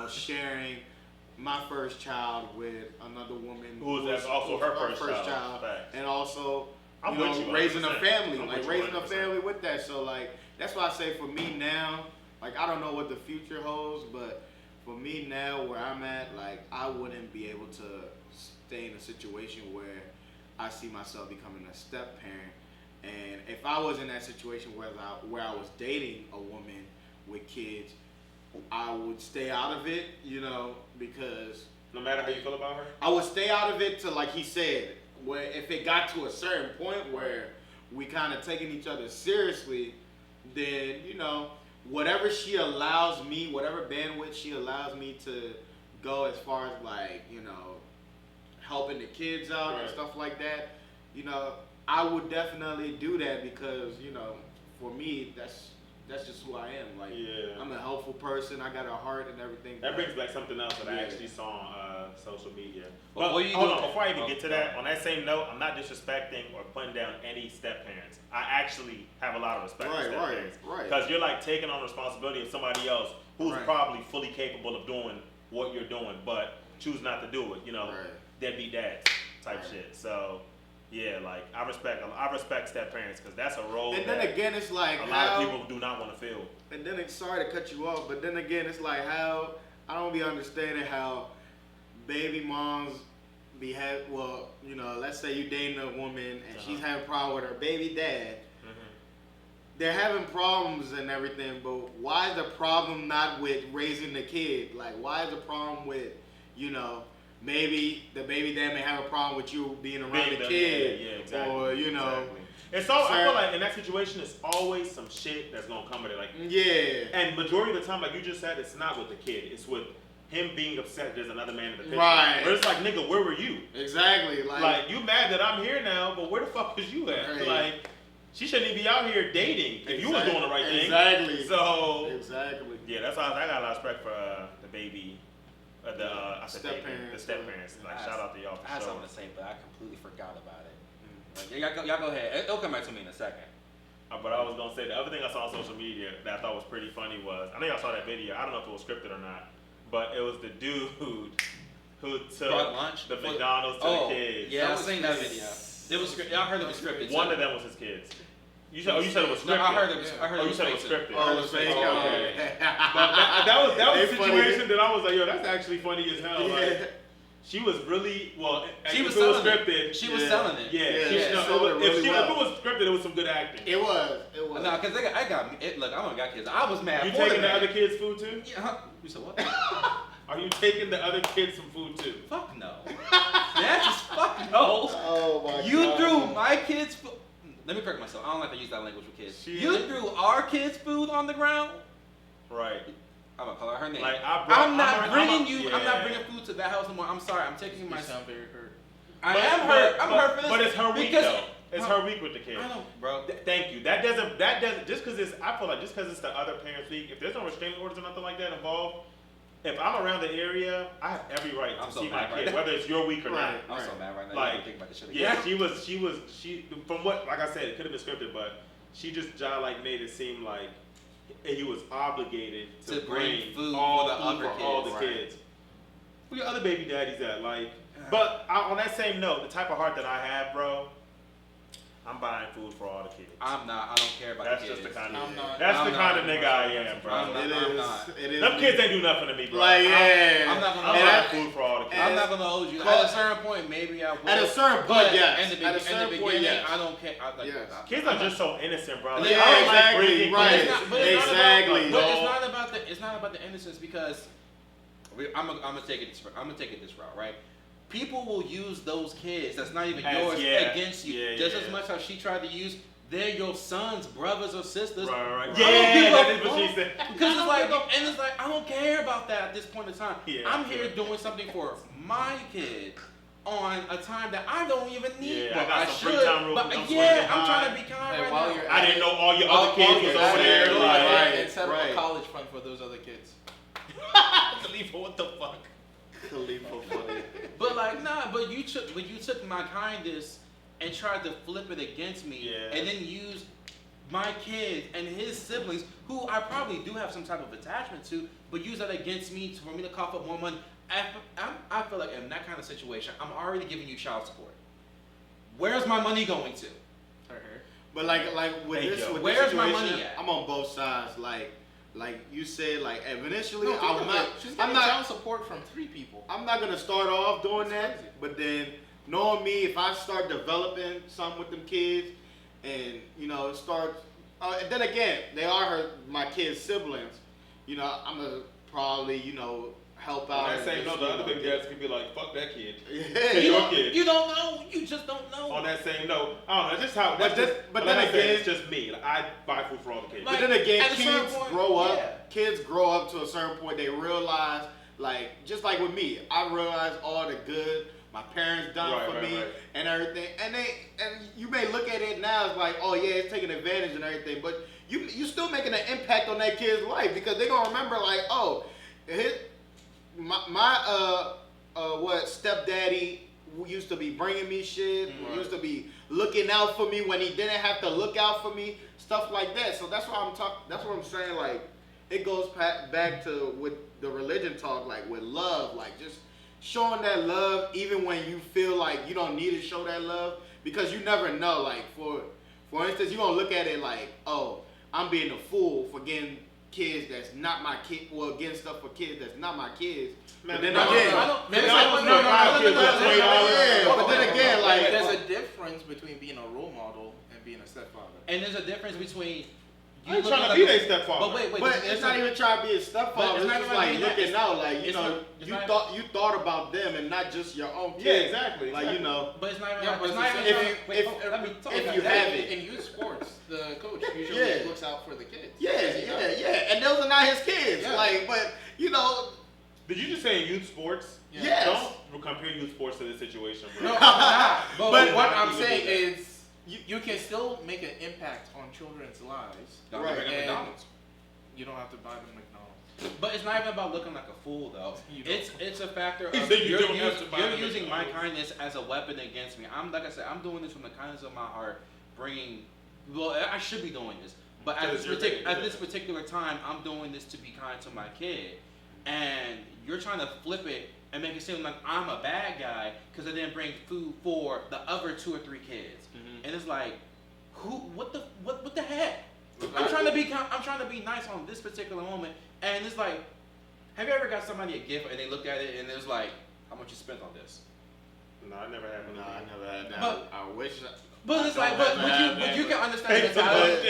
sharing my first child with another woman who's also her first child. And also raising a family, raising a family with that. So like that's why I say for me now, like I don't know what the future holds, but for me now where I'm at, like I wouldn't be able to stay in a situation where I see myself becoming a step parent. And if I was in that situation where I was dating a woman with kids, I would stay out of it, because no matter how you feel about her, I would stay out of it till, like he said, where if it got to a certain point where we kind of taking each other seriously, then whatever she allows me, whatever bandwidth she allows me to go as far as like helping the kids out and stuff like that, I would definitely do that because for me that's just who I am. Like, I'm a helpful person. I got a heart and everything. That brings back something else that I actually saw on social media. Well, hold on, before I even get to that, on that same note, I'm not disrespecting or putting down any step parents. I actually have a lot of respect for step parents. Because you're like taking on responsibility of somebody else who's probably fully capable of doing what you're doing, but choose not to do it. Deadbeat dads type shit. So. Yeah, like I respect step parents because that's a role. And then again, it's like a lot of people do not want to feel. And then sorry to cut you off, but then again, it's like how I don't be understanding how baby moms let's say you dating a woman and she's having a problem with her baby dad. They're having problems and everything, but why is the problem not with raising the kid? Like, why is the problem with maybe the baby dad may have a problem with you being around the kid, exactly. Or Exactly. It's all. I feel like in that situation, it's always some shit that's gonna come with it. Like and majority of the time, like you just said, it's not with the kid. It's with him being upset. There's another man in the picture. Right. But it's like, nigga, where were you? Exactly. Like you mad that I'm here now, but where the fuck was you at? Right. Like she shouldn't even be out here dating if you was doing the right thing. Exactly. So exactly. Yeah, that's why I got a lot of respect for the baby. The step parents. Like, shout out to y'all for I had something to say, but I completely forgot about it. Y'all go ahead. It'll come back to me in a second. But I was gonna say the other thing I saw on social media that I thought was pretty funny was I know y'all saw that video. I don't know if it was scripted or not, but it was the dude who took lunch the McDonald's to the kids. Yeah, I seen that video. It was scripted. Y'all heard it was scripted. One of them was his kids. You said it was scripted. No, I heard it was. Yeah. I heard Oh, it you was said it was fake. scripted. Oh, it was fake. Oh, Oh, okay. yeah. That was a They funny. situation that I was like, yo, that's actually funny as hell. Yeah. Like, she was really She was if it was selling it. scripted. She was Yeah. selling it. Yeah, Yeah, she, she no, sold it if really well. it was scripted, it was some good acting. It was. No, because I got it. Look, I don't got kids. I was mad. You for taking the man. other kids' food too? Yeah. Huh? You said what? Are you taking the other kids some food too? Fuck no. That's just fuck no. Oh my You god. threw my kids' food. Let me correct myself. I don't like to use that language with kids. You threw our kids' food on the ground. Right. I'm gonna call her her name. Like I'm not bringing yeah. food to that house anymore. I'm sorry. I'm taking You my. sound very hurt. I am hurt. I'm hurt for this. But it's her week because though. It's her week with the kids. I don't, bro. Thank you. That doesn't just because it's. I feel like just because it's the other parents' week. If there's no restraining orders or nothing like that involved, if I'm around the area, I have every right to I'm so see my mad right kid, now. whether it's your week or not. I'm so mad right now. Like, I think about this shit again. Yeah, she from what, like I said, it could have been scripted, but she just like made it seem like he was obligated to bring food all for the other for all the kids. kids. Where your other baby daddies at? Like, but on that same note, the type of heart that I have, bro, I'm buying food for all the kids. I'm not. I don't care about That's the kids. just the kind of I'm not- that's I'm the kind not. of nigga I am, bro. I'm not. I'm not. It is. Them kids ain't do nothing to me, bro. Like, yeah. I'm not gonna I'm lie. buying food for all the kids. I'm not gonna hold you. At a certain point, maybe I will. At a certain but point, yes. In the, At a in the certain beginning, point, yes. I don't care. Yes. Kids are just so innocent, bro. Like, Yeah, I don't like exactly, bringing right. kids. It's not, but it's Exactly. Not about, but it's not about the innocence because I'm gonna take it. I'm gonna take it this route, right? People will use those kids that's not even As- yours yeah, against you yeah, just yeah. as much as she tried to use. They're your sons, brothers, or sisters. Right. I don't Yeah, give a that is what she fuck. said. Because it's like, and it's like, I don't care about that at this point in time. Yeah, I'm I here feel doing something for my kid on a time that I don't even need. Yeah, but I got I some should. free time real But quick, I'm yeah, swinging I'm by. trying to be kind Hey, right while now. you're I didn't know all your other kids was over there. Exactly, Like, right. And set up right. a college fund for those other kids. Khalifa, what the fuck? Khalifa funny. But like, nah. But you took my kindness and tried to flip it against me, Yeah. and then use my kids and his siblings, who I probably do have some type of attachment to, but use that against me for me to cough up more money. I feel like in that kind of situation, I'm already giving you child support. Where's my money going to? But like with Thank this, you. with Where's this my situation, money at? I'm on both sides. Like you said, like initially, No, I'm not. She's I'm getting not. child support from 3 people. I'm not gonna start off doing That's that. crazy. But then, knowing me, if I start developing something with them kids, and start, and then again, they are my kids' siblings. I'm gonna probably help out. On that and same just, note, the other big dads could be like, fuck that kid. Yeah. To your kid. You don't know. You just don't know. On that same note, I don't know. Just how. But That's then- just, but like then I said, again- it's just me. Like, I buy food for all the kids. Like, But then again, at a certain kids point, grow up. yeah. Kids grow up to a certain point. They realize, like, just like with me, I realize all the good my parents done Right, for right, me right. and everything. And you may look at it now as like, oh yeah, it's taking advantage and everything. But you still making an impact on that kid's life because they gonna remember like, oh, my stepdaddy who used to be bringing me shit, who used to be looking out for me when he didn't have to look out for me, stuff like that. So that's why that's what I'm saying. Like, it goes back to with the religion talk, like with love, like just showing that love, even when you feel like you don't need to show that love, because you never know. Like for instance, you gonna look at it like, oh, I'm being a fool for getting kids that's not my kid, well, getting stuff for kids that's not my kids. But then again, But then again, like, There's a difference between being a role model and being a stepfather. And there's a difference between I ain't looking trying to like be a- their stepfather. But wait, but it's not even trying to be a But stepfather. it's It's not just even like being that. looking out, like It's not- it's not- you thought about them and not just your own kid. Yeah, exactly. Like But it's not even. Yeah, but it's not it's even. the same- trying- wait, if- hold on, let me talk if about you that. have it. In youth sports, the coach usually Yeah. looks out for the kids. Yeah, Does he not? and those are not his kids. Yeah. Like, but Did you just say youth sports? Yeah. Yes. Don't compare youth sports to this situation, bro. No, I'm not. But, But- what I'm People do saying that. is, you can still make an impact on children's lives. Don't Right. bring up And McDonald's. you don't have to buy them McDonald's. But it's not even about looking like a fool, though. You don't. It's a factor He of said you you're, don't have to buy you're them using my McDonald's. kindness as a weapon against me. Like I said, I'm doing this from the kindness of my heart, bringing. Well, I should be doing this, but at Because this, you're big, at yeah. this particular time, I'm doing this to be kind to my kid, and you're trying to flip it and make it seem like I'm a bad guy because I didn't bring food for the other 2 or 3 kids, and it's like, what the heck? I'm trying to be nice on this particular moment, and it's like, have you ever got somebody a gift and they look at it and it's like, how much you spent on this? No, I never had one. No, I never had that. But- I wish. But it's like, but you can understand the mentality.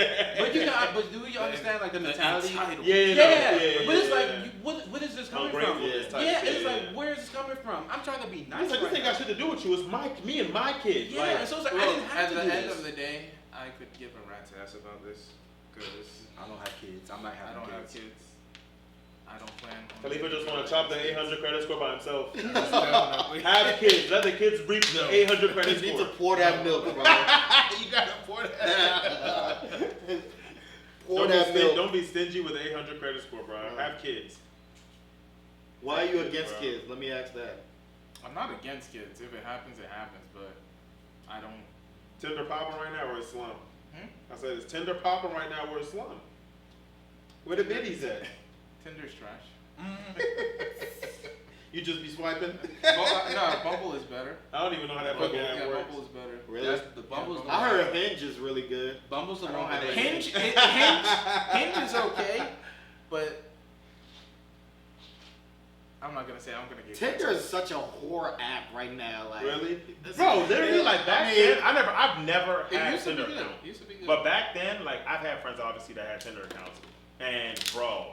But do you understand like the mentality? Yeah. But it's like, what is this coming from? Ungratefulness type Yeah, shit, it's like, yeah. where is this coming from? I'm trying to be nice. It's like, this ain't got shit to do with you. It's me and my kids. Yeah, Like, so it's like, I Well, didn't have at to the do end this. of the day, I could give a rat's ass about this because I don't have kids. I'm not I having don't have kids. kids. I don't plan on. Khalifa just want to chop the 800 credit score by himself. Definitely. Have kids. Let the kids reach the 800 credit You need score. to pour that milk, bro. You gotta pour that. Pour that milk. Don't be stingy with the 800 credit score, bro. Have kids. Why are you against Bro. kids? Let me ask that. I'm not against kids. If it happens, it happens. But I don't. Tinder popping right now or it's slum? Hmm? I said, is Tinder popping right now or it's slum? Where the biddies at? Tinder's trash. You just be swiping? No, Bumble is better. I don't even know how that fucking app Yeah, works. Bumble is better. Really? That's the Bumble's. Yeah, I heard Hinge is really good. Bumble's the I don't one have that a Hinge is okay, but I'm not gonna say I'm gonna get Tinder is such a whore app right now. Like, Really? it's- Bro, literally, like back I mean, then, I've never It had used to be Tinder good. account. It used to be good. But back then, like I've had friends obviously that had Tinder accounts, and bro,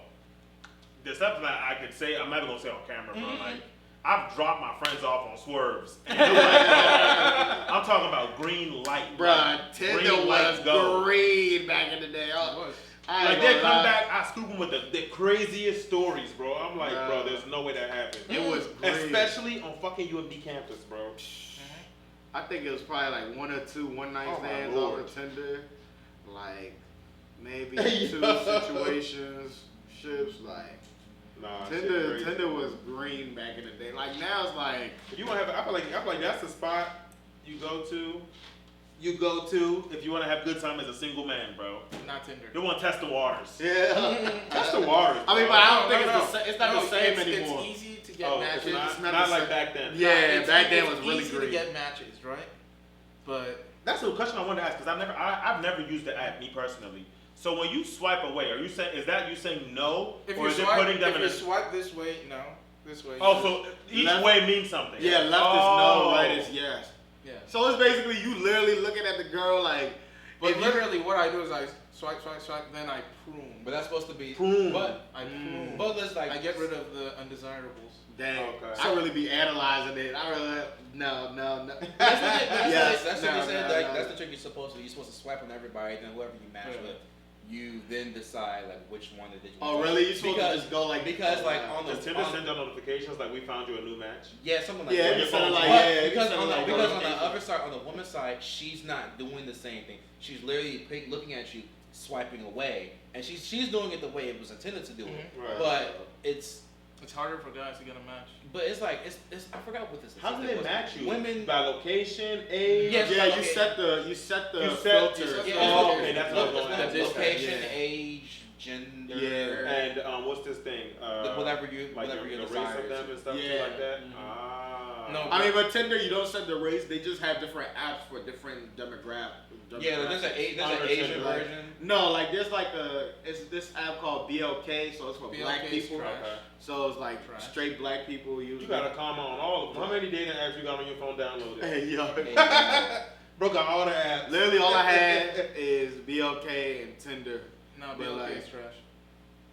there's something that I could say. I'm never gonna say on camera, bro. Like I've dropped my friends off on swerves. And they're like, I'm talking about green light, Bruh, like, Tinder green light, was go. green back in the day. It Oh, was. I Like ain't they gonna come lie. back, I scoop them with the craziest stories, bro. I'm like, bro, Bruh. there's no way that happened. It was green. Especially on fucking UMD campus, bro. I think it was probably like one or two one night Oh, my stands Lord. over Tinder. Like maybe Hey, two yo. situations, ships. Like Nah, shit Tinder, crazy. Tinder was green back in the day. Like now it's like You want to have? I feel like that's the spot you go to. If you want to have good time as a single man, bro. Not Tinder. You want to test the waters. yeah. Test the waters. I mean, bro. but I don't think No, it's not the same it's anymore. It's easy to get Oh, matches. it's not not the like same. back then. Yeah, It's- back then it's was really easy green. to get matches, right? But That's the question I wanted to ask because I've never used the app, me personally. So when you swipe away, are you saying you saying no, if or you is it swipe, putting them if in you a? swipe this way, no. This way. Oh, so each Left- way means something. Yeah, left is Oh. no, right is yes. yeah. So it's basically you literally looking at the girl like. But if you- literally, what I do is I swipe, then I prune. But that's supposed to be. Prune. But I prune. but it's like I get rid of the undesirables. Dang, Okay. I really be analyzing it. I really no. That's what they, Yes. that's No, what they said. no, Like no. that's the trick you're supposed to. You're supposed to swipe on everybody, then whoever you match Yeah. with, you then decide like which one that you. Oh want. really? You supposed Because- to just go like because like on Does the Tinder send out notifications like we found you a new match? yeah something like yeah, that. you sound like But yeah. because you on sound the, like because on the notification. other side, on the woman's side, she's not doing the same thing. She's literally looking at you, swiping away, and she's doing it the way it was intended to do it. Right. But it's harder for guys to get a match. but it's like it's I forgot what this is. How do they match you? Women. By location, age? Yes, Yeah, okay. you set the You set- filter. you set- Yeah, Oh, it's okay, that's what I was look, going it's at. location, Yeah. age, gender, Yeah. And what's this thing? whatever Like your the race desire of them is. and stuff Yeah. like that. Mhm. Ah. No, I mean, but Tinder, you don't set the race. They just have different apps for different demographics. Yeah, there's an Under Asian Tinder, like- version. No, like there's like it's this app called BLK, so it's for BLK black is people. trash. Okay. So it's like Trash. straight black people usually. You got a comment on all of them. How many dating apps you got on your phone downloaded? Hey yo. Bro, got all the apps. Literally, all I had is BLK and Tinder. No, But BLK like- is trash.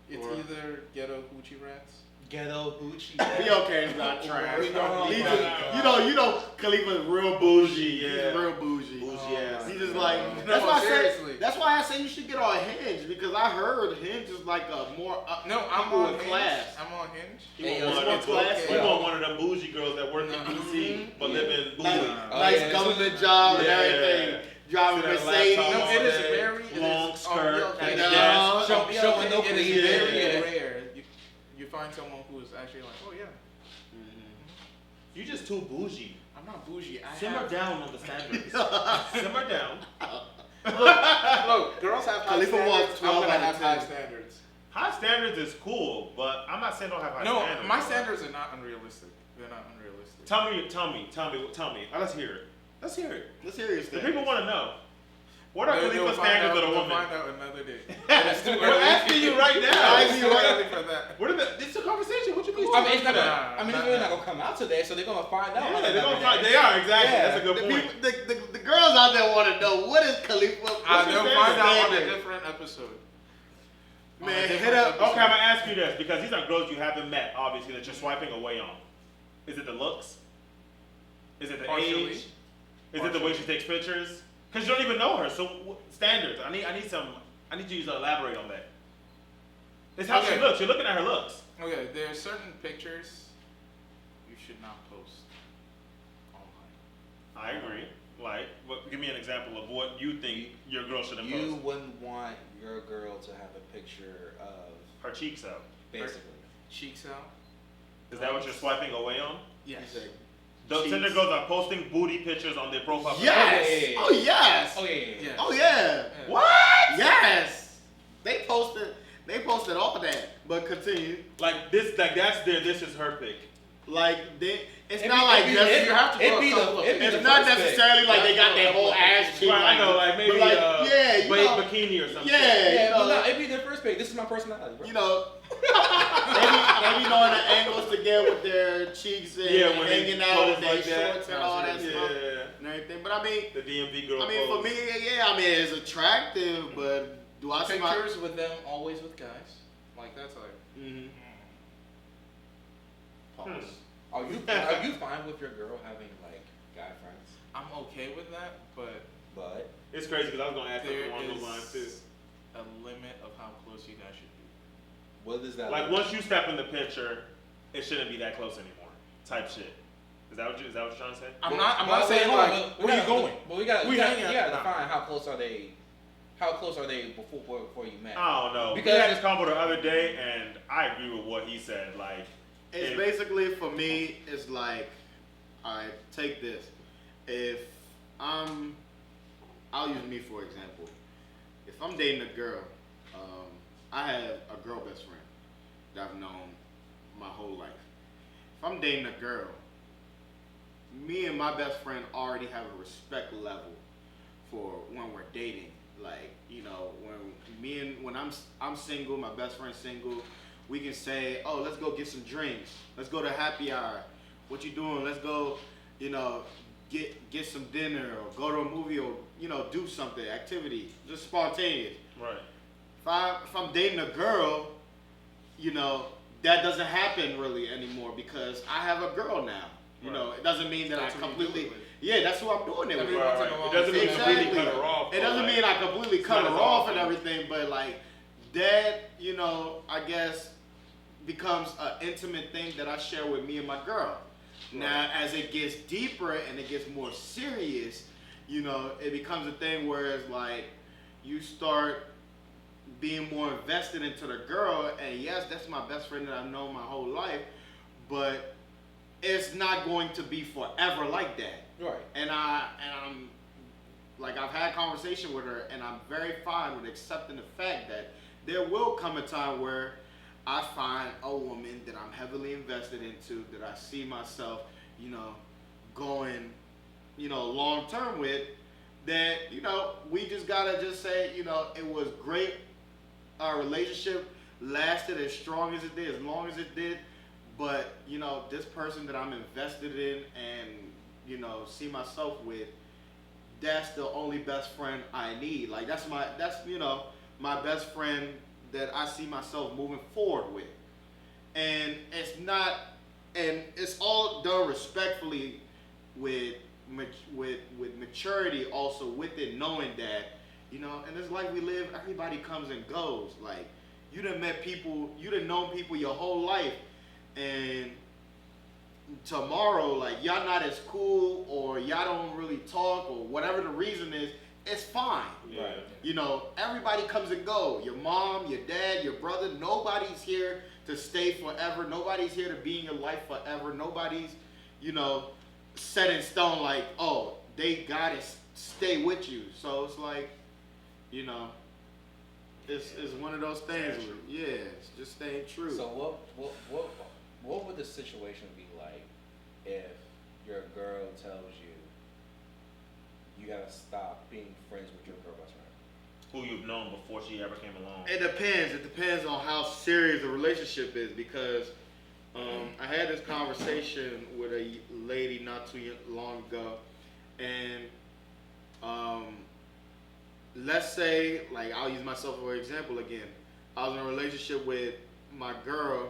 It's Or- either ghetto hoochie rats. Ghetto hoochie. BLK is not trash. We don't- He we just- don't- you know, Khalifa's real bougie. Yeah. He's real bougie. Bougie ass. He just like No, that's why seriously. that's why I say you should get on Hinge because I heard Hinge is like a more No, I'm people on with Hinge. class. I'm on Hinge. You Hey, want yo, one of it's them more bougie- classy. you want one of them bougie girls that work in No. DC but live in Nice, Bowie. Oh, nice yeah. government job and Yeah. everything. Driving See that Mercedes. laptop No, all it is day, very long it is, skirt, BLK. and No. yes. Show- BLK, showing no it is cleavage. very Yeah. rare. You find someone who is actually like, oh yeah, You just too bougie. I'm not bougie. I Simmer have, down on the standards. Simmer down. Look, girls have high Khalifa standards. wants 12 I'm gonna out of have high 10. standards. High standards is cool, but I'm not saying don't have high No, standards. my bro. standards are not unrealistic. They're not unrealistic. Tell me. Let's hear it. Let's hear your The standards. people want to know. What are Khalifa's standards of a woman? We'll find out another day. We're asking you right now. It's too early for that. What are the? It's a conversation. What you mean? I mean, it's not gonna. Nah, I mean, it's really not gonna come out today, so they're gonna find out. Yeah, they're gonna find. They are exactly. Yeah. That's a good The, point. people, the girls out there want to know what is Khalifa. They'll What's his find out on a standard? different episode. Man, hit up. Okay, I'm gonna ask you this because these are girls you haven't met, obviously, that you're swiping away on. Is it the looks? Is it the Partially. age? Is it the way she takes pictures? Because you don't even know her. So standards. I need you to elaborate on that. It's how she Okay. looks. You're looking at her looks. Okay, there are certain pictures you should not post online. I agree. Like, give me an example of what you think your girl should have You posted. wouldn't want your girl to have a picture of Her cheeks out. basically. Cheeks out. Is that what you're swiping away on? Yes. The Cheeks. Tinder girls are posting booty pictures on their profile. Yes. Yeah. Oh yes. Oh yeah. Yeah. Oh yeah. What? Yes. They posted all that. But continue. Like this, like that's their. This is her pic. Like they. It's It'd not be- like it'd be- necessarily. You have to It'd put be a the- couple of it'd be pictures. It's not first pic. necessarily like they got their whole ass cheek. Right, I know, like maybe but yeah, you know, bikini or something. yeah, Yeah, you but know, no, it'd be their first pick. This is my personality, bro. you know, they be knowing the angles to get with their cheeks and Yeah, when they hanging out pose and their like that. shorts and all that Yeah, stuff and everything. But I mean, the DMV girl. for pose. me, yeah, I mean, it's attractive, but do I see my? Pictures with them always with guys. Like that's like. Mhm. Pause. Are you fine with your girl having like guy friends? I'm okay with that, but But It's crazy because I was gonna ask there something along those lines too. is a limit of how close you guys should be. what is that? Like once you step in the picture, it shouldn't be that close anymore. Type shit. Is that what you're trying to say? I'm Well, not saying hold on, like but where you going. But we got We you hanging gotta out. define how close are they. How close are they before you met? I don't know. Because We had this combo the other day, and I agree with what he said. Like, It's if- basically for me. It's like, alright, take this. If I'll use me for example. If I'm dating a girl, I have a girl best friend that I've known my whole life. If I'm dating a girl, me and my best friend already have a respect level for when we're dating. Like, you know, when I'm single, my best friend's single, we can say, oh, let's go get some drinks. Let's go to happy hour. What you doing? Let's go, you know, get some dinner or go to a movie or, you know, do something, activity, just spontaneous. right. If I'm dating a girl, you know, that doesn't happen really anymore because I have a girl now. You Right. know, it doesn't mean that That's I who you completely. do it with. Yeah, that's who I'm doing it with. Every Right, once in right. a while, It doesn't mean Exactly. completely cut her off. It but, doesn't like, mean I completely it's cut not her as off and often. everything, but like that, you know, I guess becomes an intimate thing that I share with me and my girl. Now, as it gets deeper and it gets more serious, you know, it becomes a thing where it's like you start being more invested into the girl, and yes, that's my best friend that I've known my whole life, but it's not going to be forever like that. Right. And I'm like, I've had conversation with her, and I'm very fine with accepting the fact that there will come a time where I find a woman that I'm heavily invested into, that I see myself, you know, going, you know, long term with, that, you know, we just gotta just say, you know, it was great. Our relationship lasted as strong as it did, as long as it did. But, you know, this person that I'm invested in and, you know, see myself with, that's the only best friend I need. Like, that's you know, my best friend that I see myself moving forward with. And it's all done respectfully with maturity also with it, knowing that, you know, in this life we live, everybody comes and goes. Like, you done met people, you done known people your whole life, and tomorrow, like, y'all not as cool, or y'all don't really talk, or whatever the reason is, it's fine. Yeah. You know, everybody comes and go. Your mom, your dad, your brother, nobody's here to stay forever. Nobody's here to be in your life forever. Nobody's, you know, set in stone like, oh, they gotta stay with you. So it's like, you know, it's one of those things where, yeah, it's just staying true. So what would the situation be like if your girl tells you you gotta stop being friends with your girl best friend? Who you've known before she ever came along. It depends. It depends on how serious the relationship is because I had this conversation with a lady not too long ago, and let's say, like, I'll use myself for example again. I was in a relationship with my girl,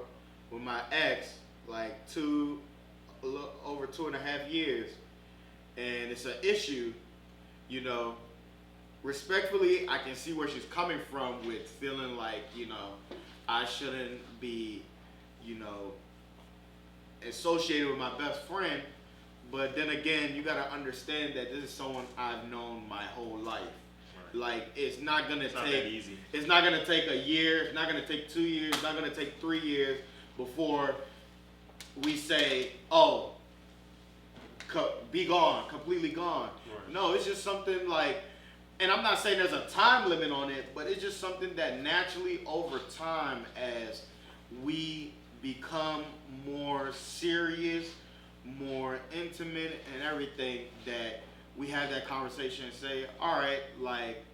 with my ex, like over 2.5 years, and it's an issue, you know. Respectfully, I can see where she's coming from with feeling like, you know, I shouldn't be, you know, associated with my best friend. But then again, you gotta understand that this is someone I've known my whole life. Right. Like, it's not gonna take that easy. It's not gonna take a year. It's not gonna take 2 years. It's not gonna take 3 years before we say, oh, be gone, completely gone. Right. No, it's just something like. And I'm not saying there's a time limit on it, but it's just something that naturally over time, as we become more serious, more intimate and everything, that we have that conversation and say, all right, like,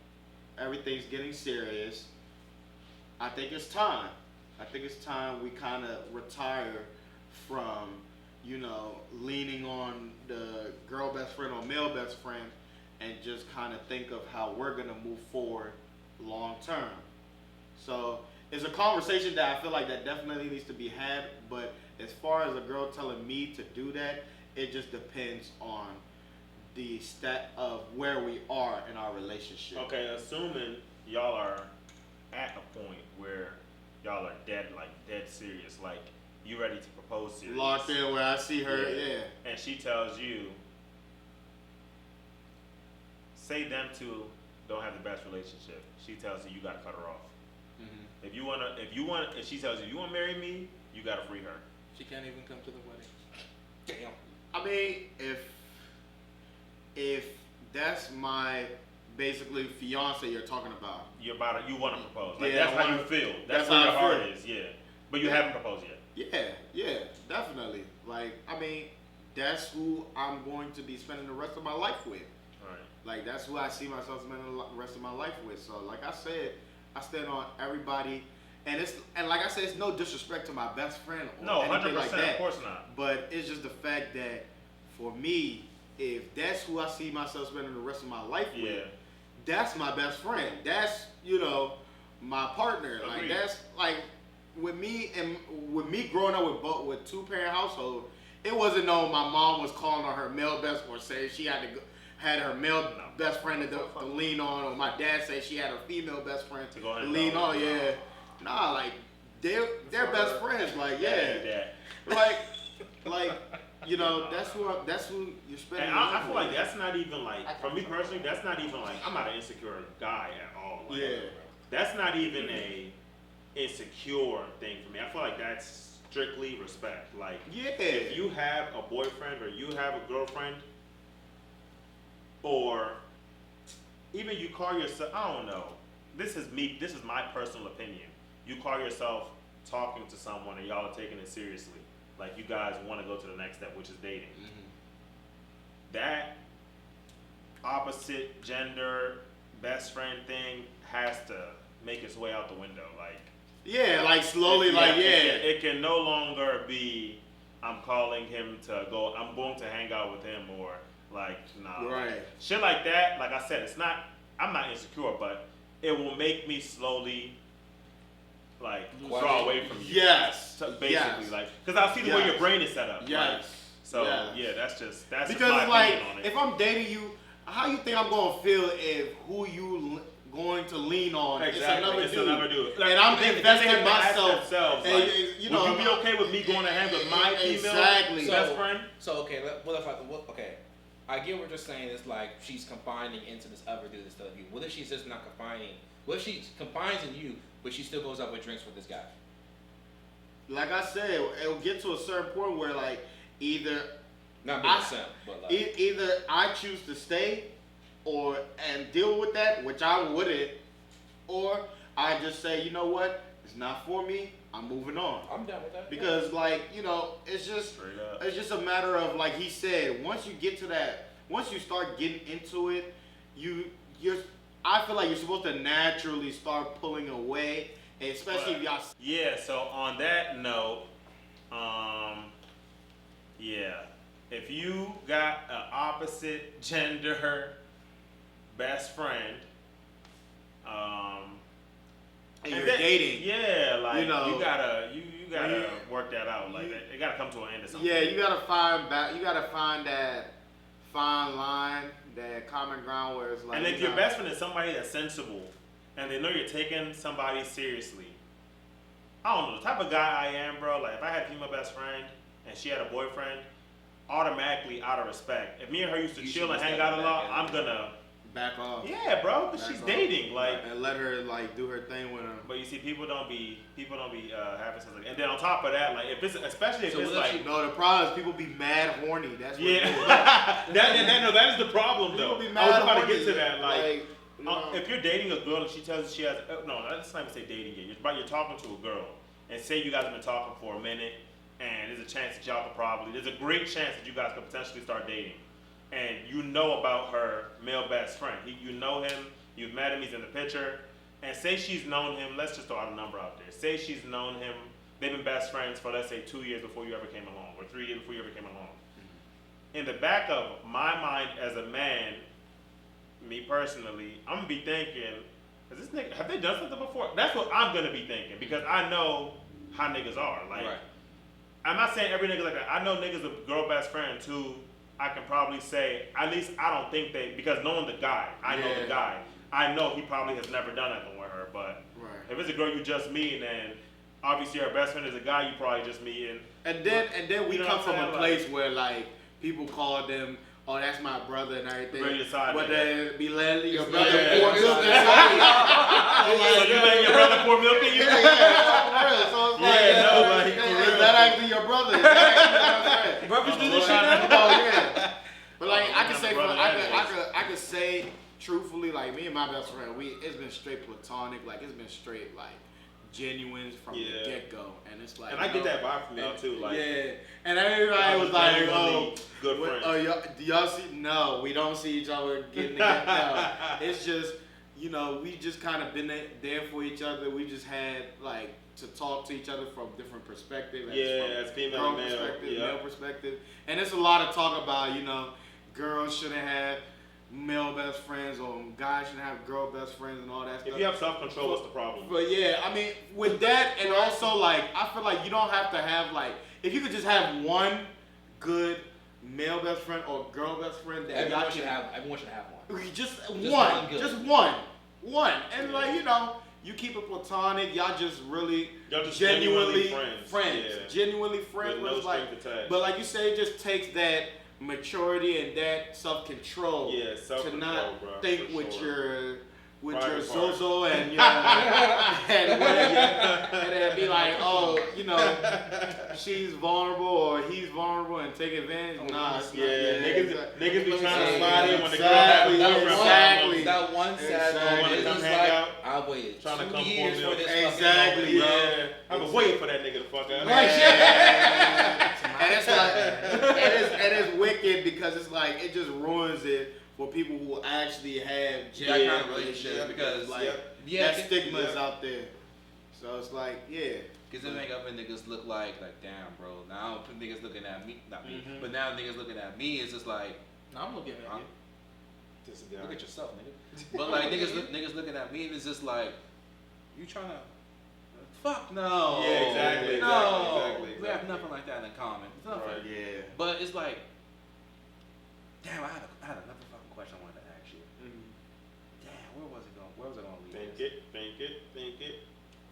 everything's getting serious. I think it's time. I think it's time we kind of retire from, you know, leaning on the girl best friend or male best friend, and just kind of think of how we're going to move forward long term. So it's a conversation that I feel like that definitely needs to be had, but as far as a girl telling me to do that, it just depends on the stat of where we are in our relationship. Okay, assuming y'all are at a point where y'all are dead serious, like you ready to propose serious. Locked in where I see her, yeah. And she tells you, say them two don't have the best relationship. She tells you gotta cut her off. Mm-hmm. If she tells you want to marry me, you gotta free her. She can't even come to the wedding. Damn. I mean, if that's my basically fiance you're talking about, You want to propose. Like, yeah, that's how you feel. That's how where your I heart feel. is. Yeah, but you haven't proposed yet. Yeah, definitely. Like, I mean, that's who I'm going to be spending the rest of my life with. Right. Like, that's who I see myself spending the rest of my life with. So, like I said, I stand on everybody, and like I said, it's no disrespect to my best friend or No, anything 100%, like that. of course not. But it's just the fact that for me, if that's who I see myself spending the rest of my life with, that's my best friend. That's, you know, my partner. Like, Agreed. that's like with me growing up with 2-parent household. It wasn't no my mom was calling on her male best or saying she had her male best friend to lean on, or my dad said she had a female best friend to lean on. Yeah, nah, like they're best friends. Like, like you know, that's who you're spending. And I feel like that's not even like, for me personally, that's not even like, I'm not an insecure guy at all. Like, that's not even a insecure thing for me. I feel like that's strictly respect. Like, if you have a boyfriend or you have a girlfriend, or even you call yourself, I don't know, this is my personal opinion. You call yourself talking to someone and y'all are taking it seriously. Like, you guys want to go to the next step, which is dating. Mm-hmm. That opposite gender best friend thing has to make its way out the window. Like, like slowly, it can no longer be, I'm calling him to go, I'm going to hang out with him, or like, nah. Right. Shit like that, like I said, I'm not insecure, but it will make me slowly, like, draw away from you. Yes. So basically, like, because I see the way your brain is set up. Yes. Like, so that's because just my like, opinion on it. if I'm dating you, how you think I'm gonna feel if who you going to lean on is another dude? Like, and I'm investing myself. Like, you know, would you be okay with me going to hang with my female best friend? So okay, I get what you're saying. It's like she's combining into this other dude instead of you. What if she's just not combining? What if she combines in you, but she still goes out with drinks with this guy? Like I said, it'll get to a certain point where, like, either not being a simp, but like either I choose to stay and deal with that, which I wouldn't, or I just say, you know what, it's not for me. I'm moving on. I'm done with that. Because, like, you know, it's just a matter of, like he said, once you get to that once you start getting into it, I feel like you're supposed to naturally start pulling away, and especially if y'all. Yeah. So on that note, yeah, if you got an opposite gender best friend, and you're dating. Yeah, like you know, you gotta work that out. Like it gotta come to an end or something. Yeah, you gotta find that fine line, that common ground where it's like. And if your best friend is somebody that's sensible, and they know you're taking somebody seriously, I don't know the type of guy I am, bro. Like if I had a female best friend and she had a boyfriend, automatically out of respect, if me and her used to chill and hang out a lot, I'm gonna back off. Yeah, bro, because she's dating, like, and let her like do her thing with him. But you see, people don't be having something. And then on top of that, like if it's especially if it's like no, the problem is people be mad horny. That's what that is the problem though. People be I was mad about horny. to get to that, like. You know. If you're dating a girl and she tells you she has no, let's not even say dating yet. You're talking to a girl, and say you guys have been talking for a minute, and there's a chance that y'all could there's a great chance that you guys could potentially start dating, and you know about her male best friend. You know him, you've met him, he's in the picture, and say she's known him. Let's just throw out a number out there. Say she's known him. They've been best friends for let's say 2 years before you ever came along, or 3 years before you ever came along. In the back of my mind as a man. Me personally, I'm gonna be thinking, is this nigga, have they done something before? That's what I'm gonna be thinking because I know how niggas are. Like, I'm not saying every nigga like that. I know niggas with girl best friend too. I can probably say, at least I don't think because knowing the guy, I know the guy. I know he probably has never done anything with her. But if it's a girl you just meet, then obviously her best friend is a guy you probably just meet. And then we come from a place where like people call them. Oh, that's my brother and everything. But then be letting your brother pour milk inside you. You letting your brother pour milk in you? Yeah, so it's like, is that actually your brother? Is that actually brothers do this shit now? Oh, yeah. But like, I could say truthfully, like me and my best friend, it's been straight platonic. Like, it's been straight, like, genuine from the get-go. And it's like, and I get that vibe from y'all too. Like, and everybody was like, oh, good friends. Do y'all see? No, we don't see each other getting together. No. It's just, we just kind of been there for each other. We just had like to talk to each other from different perspectives. As female and male. Perspective, male perspective. And there's a lot of talk about, girls shouldn't have male best friends or guys shouldn't have girl best friends and all that stuff. If you have self-control, what's the problem? But yeah, I mean, with that and also like, I feel like you don't have to have like, if you could just have one good male best friend or girl best friend that everyone should have one. Just one. And like, you keep it platonic, y'all just genuinely friends. Yeah. Genuinely friends. With no like, but like you say, it just takes that maturity and that self-control to not think with your Zozo and and then be like, oh, she's vulnerable or he's vulnerable and take advantage. Niggas be trying to slide in when the girl has a boyfriend. Exactly. That one sad moment is like, I waited trying to 2 come years for this exactly, fucking I've been waiting for that nigga to fuck out. And it's like, and it's wicked because it's like it just ruins it for people who actually have that kind of relationship because like that stigma is out there. So it's like because it make other niggas look like damn, bro. Now niggas looking at me, not me, but now niggas looking at me is just like, no, I'm looking at you. Look at yourself, nigga. But like niggas looking at me, it's just like, you trying to. Fuck no. Yeah, exactly. No. Exactly. We have nothing like that in common. It's nothing. Right. Yeah. But it's like, damn, I had another fucking question I wanted to ask you. Damn, where was it going to lead? Think it.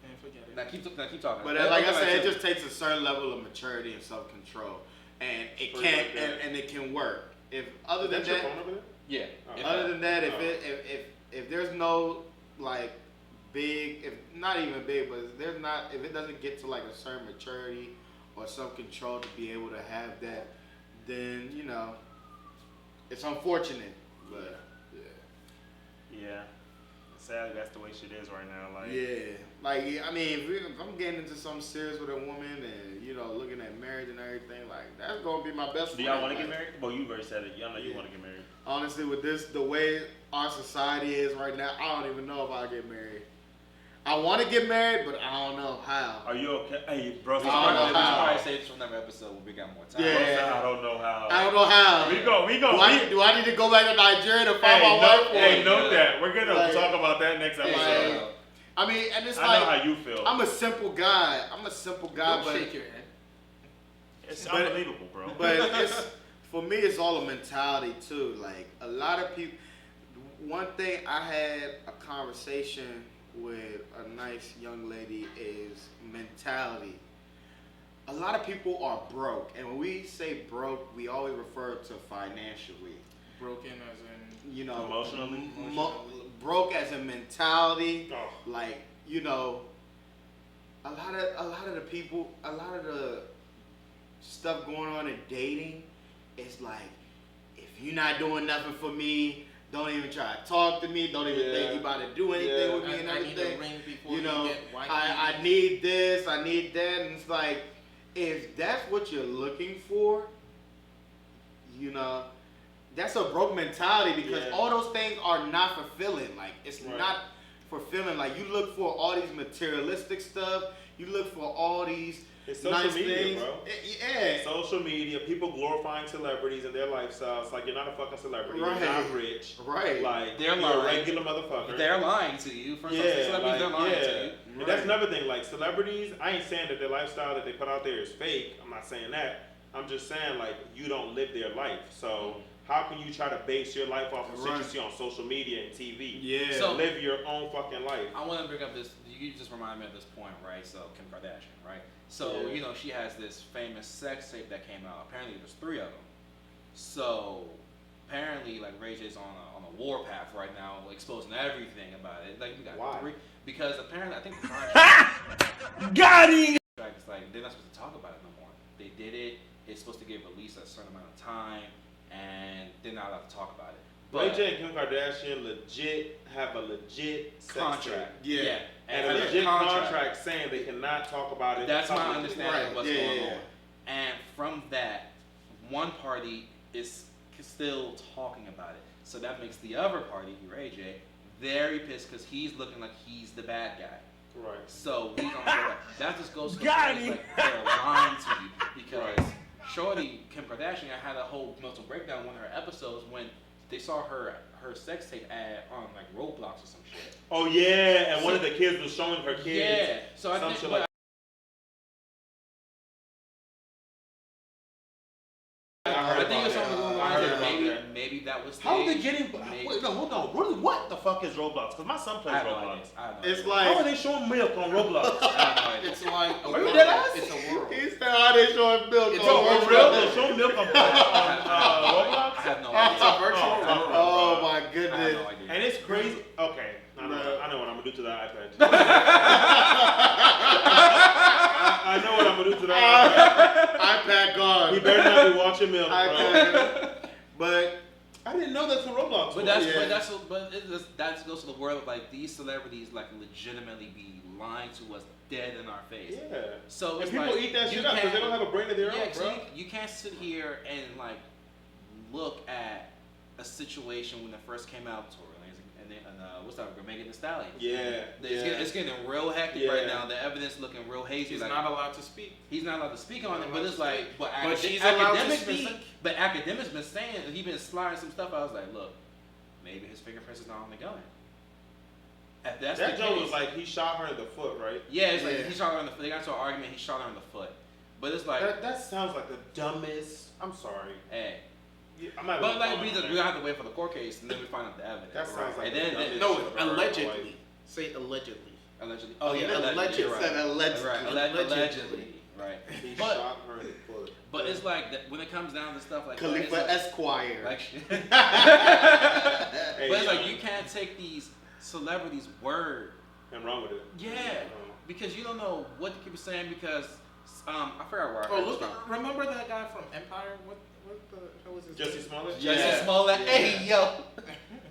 And forget it. Now keep talking. But like I said, it just takes a certain level of maturity and self-control, and it it can work. If other than that, your phone over there? Yeah. Other than that, if there's no like big, if not even big, but if it doesn't get to like a certain maturity or self-control to be able to have that, then it's unfortunate. But yeah. Sadly, that's the way shit is right now. I mean, if I'm getting into something serious with a woman and looking at marriage and everything, like that's gonna be my best friend. Do y'all want to get married? Well, you already said it. Y'all know you want to get married. honestly, with the way our society is right now, I don't even know if I'll get married. I want to get married, but I don't know how. Are you okay? Hey, bro. I don't know how. Probably save this for another episode when we got more time. Yeah. I don't know how. I don't know how. We go. Do I need to go back to Nigeria to find my wife? Hey, note that. We're gonna Like, talk about that next episode. Like, I mean, and it's I like know how you feel. I'm a simple guy. Don't but shake your head. It's unbelievable, bro. But it's for me, it's all a mentality too. Like a lot of people. One thing I had a conversation with a nice young lady is mentality. A lot of people are broke, and when we say broke, we always refer to financially. Broken as in Emotionally? Broke as in mentality. Oh. Like a lot of the people, a lot of the stuff going on in dating is like, if you're not doing nothing for me, don't even try to talk to me. Don't even think you about to do anything with me and I need everything. a ring before you get white. I need this, I need that, and it's like, if that's what you're looking for, that's a broke mentality because all those things are not fulfilling. Like it's not fulfilling. Like you look for all these materialistic stuff. You look for all these It's social nice media, things. bro. Yeah. Social media, people glorifying celebrities and their lifestyles. Like, you're not a fucking celebrity. Right. You're not rich. Right. Like, They're you're a lying. regular motherfucker. They're lying to you. For some celebrities, they're lying to you. And that's another thing. Like, celebrities, I ain't saying that their lifestyle that they put out there is fake. I'm not saying that. I'm just saying, like, you don't live their life. So, how can you try to base your life off of shit you see on social media and TV? Yeah. So- live your own fucking life. I want to bring up this. You just remind me of this point, right? So Kim Kardashian, right? So Yeah. she has this famous sex tape that came out. Apparently, there's 3 of them. So apparently, like Ray J's on a war path right now, exposing everything about it. Like we got Why? 3 because apparently I think the contract. Got him! It's like they're not supposed to talk about it no more. They did it. It's supposed to get released at a certain amount of time, and they're not allowed to talk about it. Ray J and Kim Kardashian legit have a legit sex contract. tape. Yeah. And a legit contract saying they cannot talk about it. That's my publicly. understanding of what's going Yeah. on. And from that, one party is still talking about it. So that makes the other party, Ray J, very pissed because he's looking like he's the bad guy. Right. So he's on that just goes to the point, like they're lying to you because Shorty Kim Kardashian had a whole mental breakdown in one of her episodes when they saw her sex tape ad on like Roblox or some shit. Oh yeah, and one of the kids was showing her kids. Yeah. So I some think shit like I think it's on the I lines heard that about maybe that. maybe that was How are they staged. getting? Maybe. Wait, no, hold on. What the fuck is Roblox? Because my son I plays have no Roblox. idea. I have no It's idea. like How are they showing milk on Roblox? I have no idea. It's like a Are you world. dead ass? It's a world. he said how they showing milk. It's on a For Roblox. real? They show milk on Roblox? I have no idea. It's a virtual world. Oh my I have goodness. no idea. And it's crazy. Okay, I know what I'm gonna do to the iPad. I know what I'm gonna do to the iPad. iPad gone. He better not be watching milk, bro. iPad. But I didn't know that's what Roblox was. But that goes to the world of like these celebrities like legitimately be lying to us dead in our face. Yeah. So And it's people like, eat that you shit up because they can't- don't have a brain of their Yeah, own, so bro. you can't sit here and like look at a situation when it first came out, Tory Lanez and what's that? Megan Thee Stallion. Yeah. It's getting real hectic right now. The evidence looking real hazy. He's like, not allowed to speak. He's not allowed to speak on it, Not but allowed it's to like, speak. but, But she's allowed to academics been, speak. but academics been saying he been sliding some stuff. I was like, look, maybe his fingerprints is not on the gun. If that's That the joke case, was like he shot her in the foot, right? yeah, it's like Yeah. he shot her in the foot. They got into an argument. He shot her in the foot, but it's like, That sounds like the dumbest. I'm sorry. hey. I'm not. But like we gonna have to wait for the court case and then we find out the evidence. That sounds like and the then dumbest No, shit I've ever heard in my life. allegedly. Say allegedly. allegedly. Oh yeah, Yeah, allegedly. You're said right. allegedly. Right. Allegedly. Right. He But shot her in the foot. but it's like that when it comes down to stuff like Khalifa that, it's Esquire. like, Hey, but it's like you can't take these celebrities' word. Nothing wrong with it. Yeah, because you don't know what the people saying because I forgot where I Oh, heard look! this from. Remember that guy from Empire? What the hell was his Jesse name? Smollett. Yeah. Jesse Smollett. Yeah. Hey yo,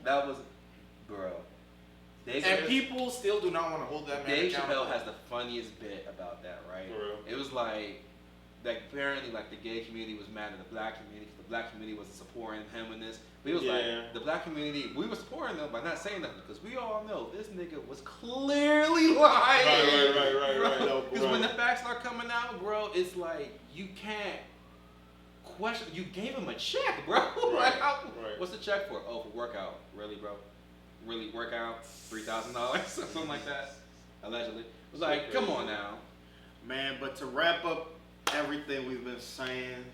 that was, bro. And people still do not want to hold that man Dave accountable. Chappelle has the funniest bit about that, right? For real. It was like that apparently like the gay community was mad at the black community because the black community wasn't supporting him in this. But he was like, the black community, we were supporting them by not saying nothing because we all know this nigga was clearly lying. Right. Because when the facts start coming out, bro, it's like you can't question. You gave him a check, bro. Like, what's the check for? Oh, for workout. Really, bro? Really workout? $3,000, something like that. Allegedly. It was like, come on now. Man, but to wrap up everything we've been saying,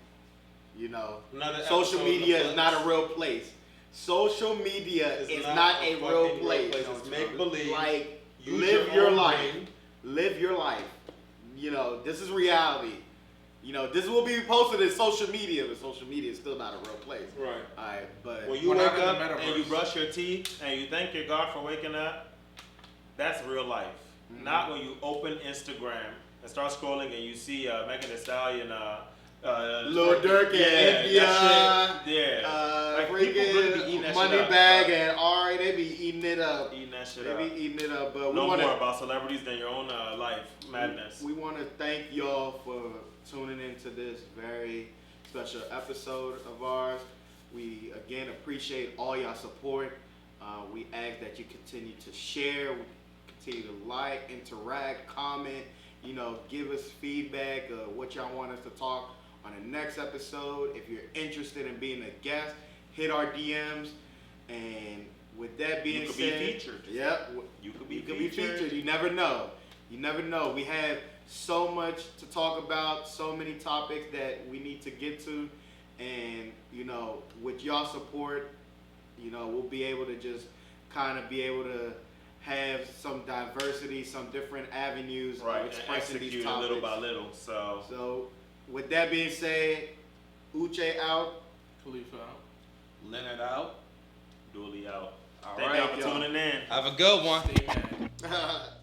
you know, Another social episode media of is not a real place. Social media is not a real place. It's make believe. Like, Use live your own life. brain. Live your life. You know, this is reality. You know, this will be posted in social media, but social media is still not a real place. Right. Alright, but When you We're wake not in the up and metaverse. you brush your teeth and you thank your God for waking up, that's real life. Mhm. Not when you open Instagram and start scrolling and you see Megan Thee Stallion, Lil Durk and India, that shit, yeah. Like, people really be eating that Money shit up, Bag bro. and Ari, they be eating it up. Eating that shit They up. be eating it up, but we No want more to about celebrities than your own life madness. we want to thank y'all for tuning into this very special episode of ours. We again appreciate all y'all support. We ask that you continue to share, continue to like, interact, comment. You know, give us feedback of what y'all want us to talk on the next episode. If you're interested in being a guest, hit our DMs. And with that being You could said, be featured. Yep, You could be you could be featured. featured. You never know. You never know. We have so much to talk about, so many topics that we need to get to, and you know, with y'all support, you know, we'll be able to just kind of be able to have some diversity, some different avenues Right, of and expressing these execute topics. little by little. So, with that being said, Uche out. Khalifa out. Leonard out. Duly out. All Thank right, y'all for y'all. tuning in. Have a good one. Stay mad.